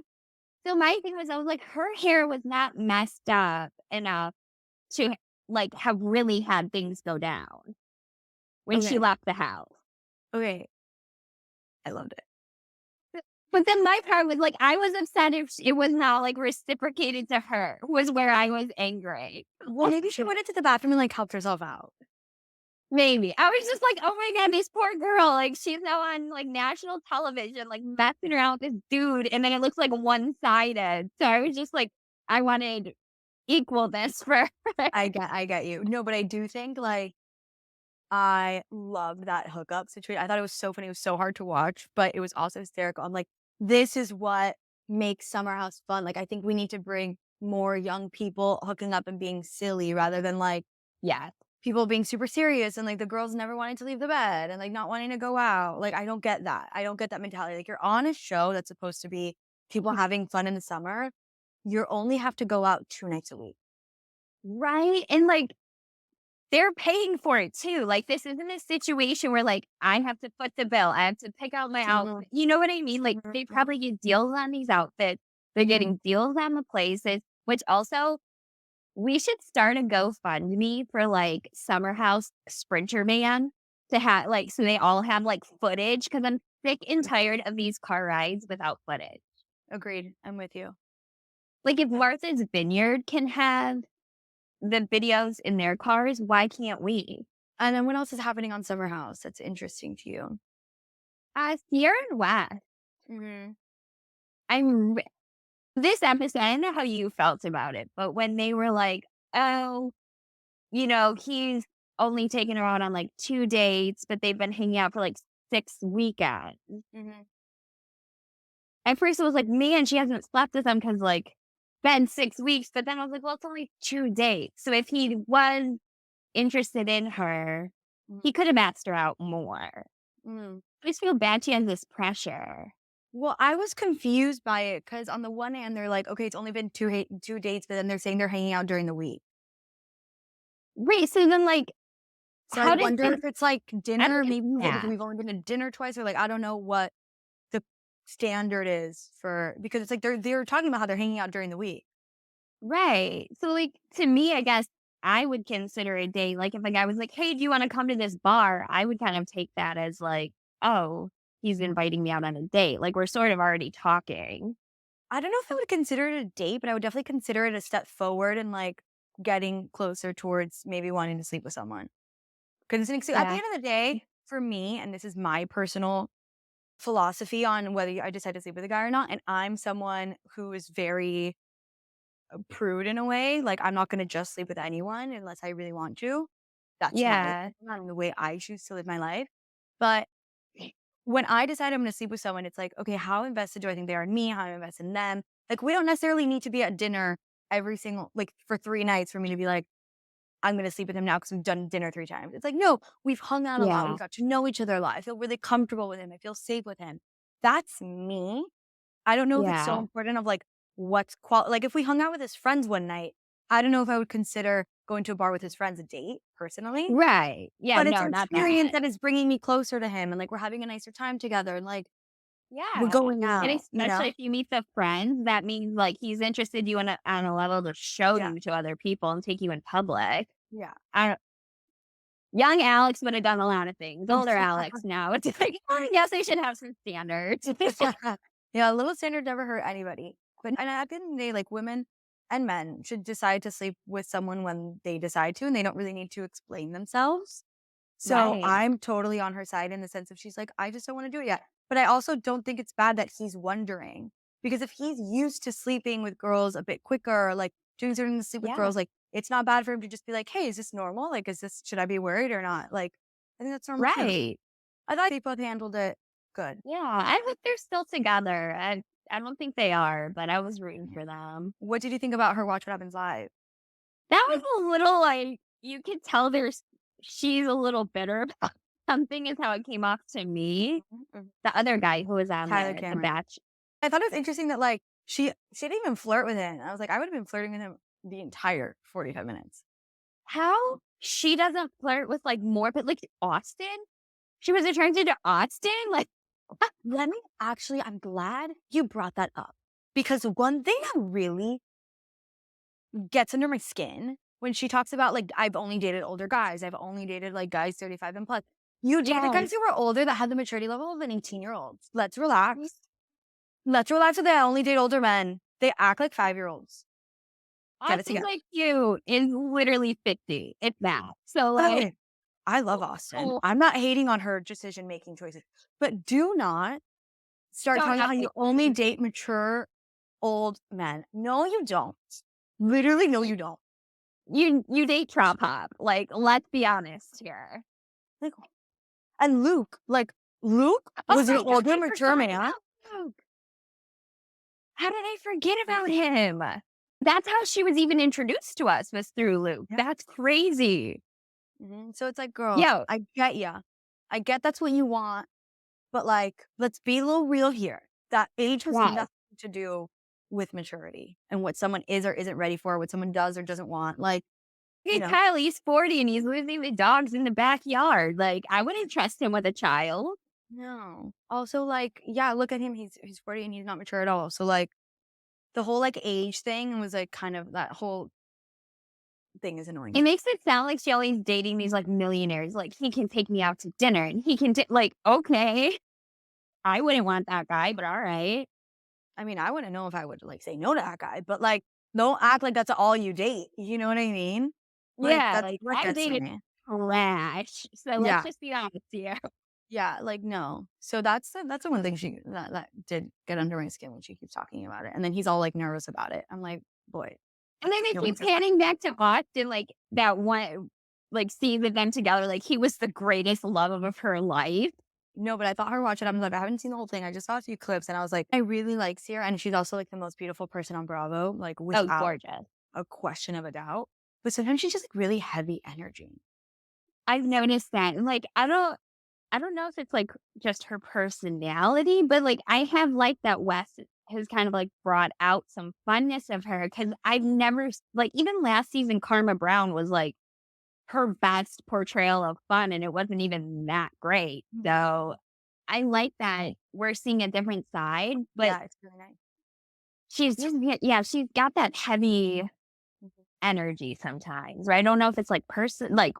Speaker 2: So my thing was I was like, her hair was not messed up enough to, like, have really had things go down when she
Speaker 1: Okay.
Speaker 2: left the house.
Speaker 1: Okay. I loved it.
Speaker 2: But then my part was, like, I was upset if it was not, like, reciprocated to her, was where I was angry.
Speaker 1: Well, maybe she went into the bathroom and like helped herself out.
Speaker 2: Maybe. I was just like, "Oh my god, this poor girl, like, she's now on, like, national television, like, messing around with this dude," and then it looks, like, one-sided. So I was just like, I wanted equalness for her.
Speaker 1: I get you. No, but I do think like I loved that hookup situation. I thought it was so funny. It was so hard to watch, but it was also hysterical. I'm like, this is what makes Summer House fun. Like, I think we need to bring more young people hooking up and being silly rather than like
Speaker 2: Yeah.
Speaker 1: people being super serious and like the girls never wanting to leave the bed and like not wanting to go out. Like, I don't get that. I don't get that mentality. Like, you're on a show that's supposed to be people having fun in the summer. You only have to go out 2 nights a week.
Speaker 2: Right? And, like, they're paying for it too. Like, this isn't a situation where, like, I have to foot the bill. I have to pick out my
Speaker 1: Mhm,
Speaker 2: outfit. You know what I mean? Like,
Speaker 1: mhm,
Speaker 2: they
Speaker 1: mhm,
Speaker 2: probably get deals on these outfits. They're
Speaker 1: mhm.
Speaker 2: getting deals on the places, which also we should start a GoFundMe for, like, Summer House Sprinter Van to have like, so they all have, like, footage because 'cause I'm sick and tired of these car rides without footage.
Speaker 1: Agreed. I'm with you.
Speaker 2: Like, if Martha's Vineyard can have the videos in their cars, why can't we?
Speaker 1: And then what else is happening on Summer House that's interesting to you?
Speaker 2: Sierra and West,
Speaker 1: Mhm.
Speaker 2: I'm re this episode, I don't know how you felt about it, but when they were like, "Oh, you know, he's only taken her out on, like, 2 dates, but they've been hanging out for, like, 6 weekends."
Speaker 1: Mhm.
Speaker 2: At first, it was like, "Man, she hasn't slept with him because like, been 6 weeks," but then I was like, "Well, it's only 2 dates." So if he was interested in her,
Speaker 1: Mhm.
Speaker 2: he could have asked her out more.
Speaker 1: Mhm.
Speaker 2: I just feel bad she has this pressure.
Speaker 1: Well, I was confused by it because on the one hand, they're like, okay, it's only been 2 dates, but then they're saying they're hanging out during the week.
Speaker 2: Right, so then, like,
Speaker 1: So I
Speaker 2: how does
Speaker 1: wonder
Speaker 2: this
Speaker 1: if it's like
Speaker 2: I don't
Speaker 1: dinner,
Speaker 2: get
Speaker 1: maybe
Speaker 2: that.
Speaker 1: we've only been to dinner twice, or like I don't know what the standard is for because it's like they're talking about how they're hanging out during the week.
Speaker 2: Right. So, like, to me, I guess I would consider a date, like, if a guy was like, "Hey, do you wanna come to this bar?" I would kind of take that as like, "Oh, he's inviting me out on a date." Like, we're sort of already talking.
Speaker 1: I don't know if I would consider it a date, but I would definitely consider it a step forward and like getting closer towards maybe wanting to sleep with someone. Because at the
Speaker 2: Yeah.
Speaker 1: end of the day, for me, and this is my personal philosophy on whether I decide to sleep with a guy or not, and I'm someone who is very prude in a way. Like, I'm not going to just sleep with anyone unless I really want to. That's my
Speaker 2: Yeah.
Speaker 1: not the way I choose to live my life. But when I decide I'm going to sleep with someone, it's like, okay, how invested do I think they are in me? How invested in them? Like, we don't necessarily need to be at dinner every single, like, for 3 nights for me to be like, I'm gonna sleep with him now because we've done dinner 3 times. It's like, no, we've hung out a lot. We
Speaker 2: Yeah.
Speaker 1: got to know each other a lot. I feel really comfortable with him. I feel safe with him. That's me. I don't know if it's so
Speaker 2: Yeah.
Speaker 1: important of, like, like, if we hung out with his friends one night, I don't know if I would consider going to a bar with his friends a date, personally,
Speaker 2: Right. Yeah,
Speaker 1: but it's
Speaker 2: no,
Speaker 1: an
Speaker 2: not
Speaker 1: experience
Speaker 2: that.
Speaker 1: that is bringing me closer to him, and, like, we're having a nicer time together, and, like, we're
Speaker 2: Yeah.
Speaker 1: going
Speaker 2: And
Speaker 1: out, you
Speaker 2: especially
Speaker 1: know?
Speaker 2: if you meet the friends, that means, like, he's interested you on a level to show
Speaker 1: Yeah,
Speaker 2: you to other people and take you in public.
Speaker 1: yeah.
Speaker 2: I don't young Alex would have done a lot of things. Older Alex now, it's like, "Oh, yes, they should have some standards."
Speaker 1: Yeah, a little standard never hurt anybody. But and at the end of the day, like, women and men should decide to sleep with someone when they decide to, and they don't really need to explain themselves. So
Speaker 2: Right.
Speaker 1: I'm totally on her side in the sense of she's like, I just don't want to do it yet. But I also don't think it's bad that he's wondering because if he's used to sleeping with girls a bit quicker, or like doing certain to sleep with
Speaker 2: Yeah.
Speaker 1: girls, like it's not bad for him to just be like, hey, is this normal? Like, should I be worried or not? Like, I think that's normal too.
Speaker 2: Right.
Speaker 1: I thought they both handled it good.
Speaker 2: Yeah, I hope they're still together. I don't think they are, but I was rooting for them.
Speaker 1: What did you think about her Watch What Happens Live?
Speaker 2: That was a little, like, you could tell she's a little bitter about something is how it came off to me.
Speaker 1: Mhm.
Speaker 2: The other guy who was on
Speaker 1: Tyler
Speaker 2: there, the
Speaker 1: Cameron.
Speaker 2: batch.
Speaker 1: I thought it was interesting that like she didn't even flirt with him. I was like, I would have been flirting with him the entire 45 minutes.
Speaker 2: How she doesn't flirt with, like, more but, like, Austin? She was attracted to Austin? Like,
Speaker 1: Let me actually, I'm glad you brought that up because one thing that really gets under my skin when she talks about like, I've only dated older guys, I've only dated like guys 35 and plus. You dated
Speaker 2: yes.
Speaker 1: guys who were older that had the maturity level of an 18-year-old. Let's relax. Let's relax with that. I only date older men. They act like 5-year-olds. Get it
Speaker 2: Austin,
Speaker 1: together.
Speaker 2: like you, is literally 50, if that. So, like,
Speaker 1: Okay. I love Austin.
Speaker 2: oh,
Speaker 1: I'm not hating on her decision making choices, but do not start
Speaker 2: don't
Speaker 1: talking about how you
Speaker 2: ever
Speaker 1: only date mature old men. No, you don't. Literally, no, you don't.
Speaker 2: you date Trop Hop. Like, let's be honest here.
Speaker 1: Like, and Luke, like, Luke
Speaker 2: Oh
Speaker 1: was an
Speaker 2: my god,
Speaker 1: older,
Speaker 2: I
Speaker 1: mature
Speaker 2: forgot
Speaker 1: man.
Speaker 2: about Luke. How did I forget about him? That's how she was even introduced to us, was through Luke.
Speaker 1: Yeah.
Speaker 2: That's crazy.
Speaker 1: So it's like, girl,
Speaker 2: Yo,
Speaker 1: I get ya. I get that's what you want, but like, let's be a little real here. That age has
Speaker 2: yes.
Speaker 1: nothing to do with maturity and what someone is or isn't ready for, what someone does or doesn't want. Like, you
Speaker 2: Hey,
Speaker 1: know,
Speaker 2: Kyle, he's 40 and he's losing the dogs in the backyard. Like, I wouldn't trust him with a child.
Speaker 1: no. Also, like, yeah, look at him. He's 40 and he's not mature at all. So like the whole like age thing was like kind of that whole thing is annoying.
Speaker 2: It makes it sound like she always dating these like millionaires. Like, he can take me out to dinner and he can, like, okay. I wouldn't want that guy, but all right.
Speaker 1: I mean, I wouldn't know if I would like say no to that guy, but like, don't act like that's all you date. You know what I mean? Like
Speaker 2: Yeah,
Speaker 1: that's
Speaker 2: like,
Speaker 1: what
Speaker 2: I've
Speaker 1: gets to
Speaker 2: dated
Speaker 1: me.
Speaker 2: trash. So let's
Speaker 1: Yeah,
Speaker 2: just be honest here.
Speaker 1: yeah, like no. So that's the one thing that did get under my skin when she keeps talking about it, and then he's all like nervous about it. I'm like, boy,
Speaker 2: And then they
Speaker 1: no
Speaker 2: keep
Speaker 1: one's
Speaker 2: panning back to Austin, like that one, like scene with them together. Like, he was the greatest love of her life.
Speaker 1: no. But I thought her watch it. I'm like, I haven't seen the whole thing. I just saw a few clips, and I was like, I really like Sierra, and she's also like the most beautiful person on Bravo, like
Speaker 2: Oh,
Speaker 1: without
Speaker 2: gorgeous.
Speaker 1: a question of a doubt. But sometimes she's just like really heavy energy.
Speaker 2: I've noticed that. And like, I don't know if it's like just her personality, but like, I have liked that Wes has kind of like brought out some funness of her because I've never, like, even last season, Karma Brown was like her best portrayal of fun and it wasn't even that great. So I like that we're seeing a different side, but
Speaker 1: Yeah, it's really nice.
Speaker 2: she's just, yeah, she's got that heavy
Speaker 1: Mhm.
Speaker 2: energy sometimes, right? I don't know if it's like like,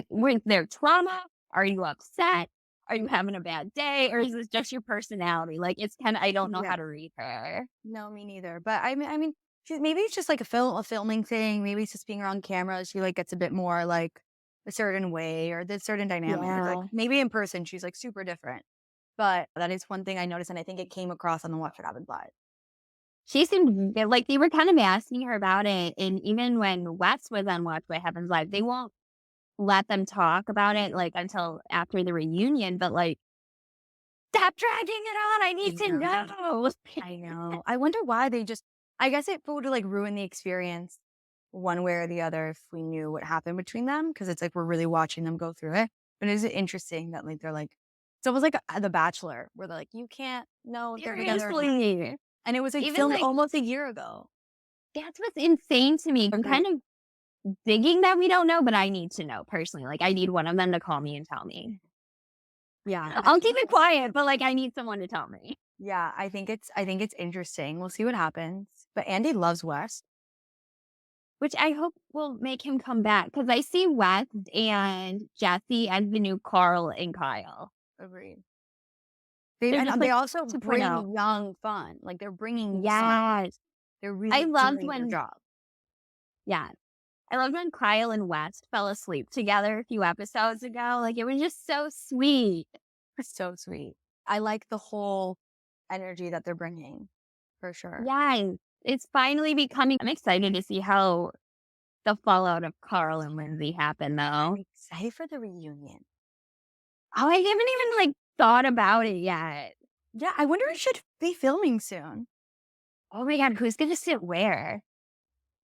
Speaker 2: with their trauma? Are you upset? Are you having a bad day? Or is this just your personality? Like, it's kind of, I don't know
Speaker 1: Yeah.
Speaker 2: how to read her.
Speaker 1: No, me neither. But I mean, maybe it's just like a filming thing. Maybe it's just being around camera. She like gets a bit more like a certain way or the certain dynamic. Like
Speaker 2: Yeah.
Speaker 1: maybe in person, she's like super different. But that is one thing I noticed, and I think it came across on the Watch What Happens Live.
Speaker 2: She seemed like they were kind of asking her about it. And even when Wes was on Watch What Happens Live, they won't let them talk about it like until after the reunion. But like, stop dragging it on. I
Speaker 1: I
Speaker 2: need to
Speaker 1: know.
Speaker 2: know.
Speaker 1: I know. I wonder why they just I guess it would like ruin the experience one way or the other if we knew what happened between them because it's like we're really watching them go through it. But is it interesting that like they're like it's almost like The Bachelor where they're like you can't know if they're together or not.
Speaker 2: Seriously.
Speaker 1: And it was like
Speaker 2: Even
Speaker 1: filmed
Speaker 2: like
Speaker 1: almost a year ago.
Speaker 2: that's what's insane to me. I'm
Speaker 1: Agreed.
Speaker 2: kind of digging that we don't know, but I need to know personally. Like I need one of them to call me and tell me.
Speaker 1: Yeah.
Speaker 2: I'll keep it quiet, but like I need someone to tell me.
Speaker 1: Yeah, I think it's interesting. We'll see what happens. But Andy loves West.
Speaker 2: Which I hope will make him come back because I see West and Jesse as the new Carl and Kyle.
Speaker 1: Agreed. They
Speaker 2: They're
Speaker 1: and
Speaker 2: just
Speaker 1: they
Speaker 2: like
Speaker 1: also
Speaker 2: 2.0.
Speaker 1: bring young fun. Like they're bringing fun.
Speaker 2: Yes.
Speaker 1: They're
Speaker 2: I
Speaker 1: really
Speaker 2: loved
Speaker 1: doing their
Speaker 2: when
Speaker 1: job.
Speaker 2: yeah. I loved when Kyle and West fell asleep together a few episodes ago. Like it was just so sweet.
Speaker 1: It's so sweet. I like the whole energy that they're bringing for sure.
Speaker 2: Yeah. It's finally becoming I'm excited to see how the fallout of Carl and Lindsay happen
Speaker 1: I'm
Speaker 2: though.
Speaker 1: excited for the reunion.
Speaker 2: Oh, I haven't even like thought about it yet.
Speaker 1: Yeah, I wonder if it should be filming soon.
Speaker 2: Oh my god, who's gonna sit where?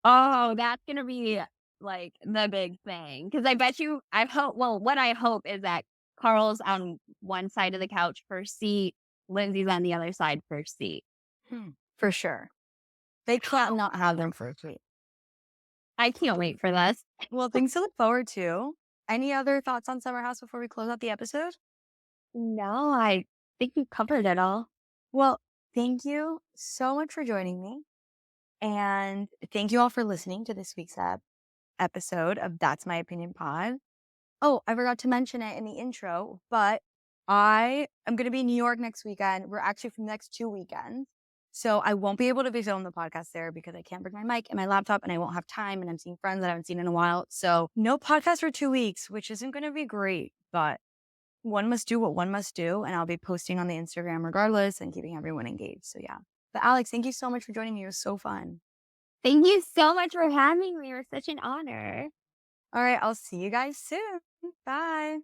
Speaker 2: Oh, that's gonna be, like, the big thing. Because I bet you I hope well, what I hope is that Carl's on one side of the couch first seat, Lindsay's on the other side first seat.
Speaker 1: For sure. They can't not have them for a treat.
Speaker 2: I can't wait for this.
Speaker 1: Well, things to look forward to. Any other thoughts on Summer House before we close out the episode?
Speaker 2: No, I think we covered it all.
Speaker 1: Well, thank you so much for joining me. And thank you all for listening to this week's episode of That's My Opinion Pod. Oh, I forgot to mention it in the intro, but I am going to be in New York next weekend. We're actually for the next 2 weekends. So I won't be able to be filming the podcast there because I can't bring my mic and my laptop and I won't have time and I'm seeing friends that I haven't seen in a while. So no podcast for 2 weeks, which isn't going to be great, but one must do what one must do. And I'll be posting on the Instagram regardless and keeping everyone engaged. So yeah. But Alex, thank you so much for joining me. It was so fun.
Speaker 2: Thank you so much for having me. It was such an honor.
Speaker 1: All right. I'll see you guys soon. Bye.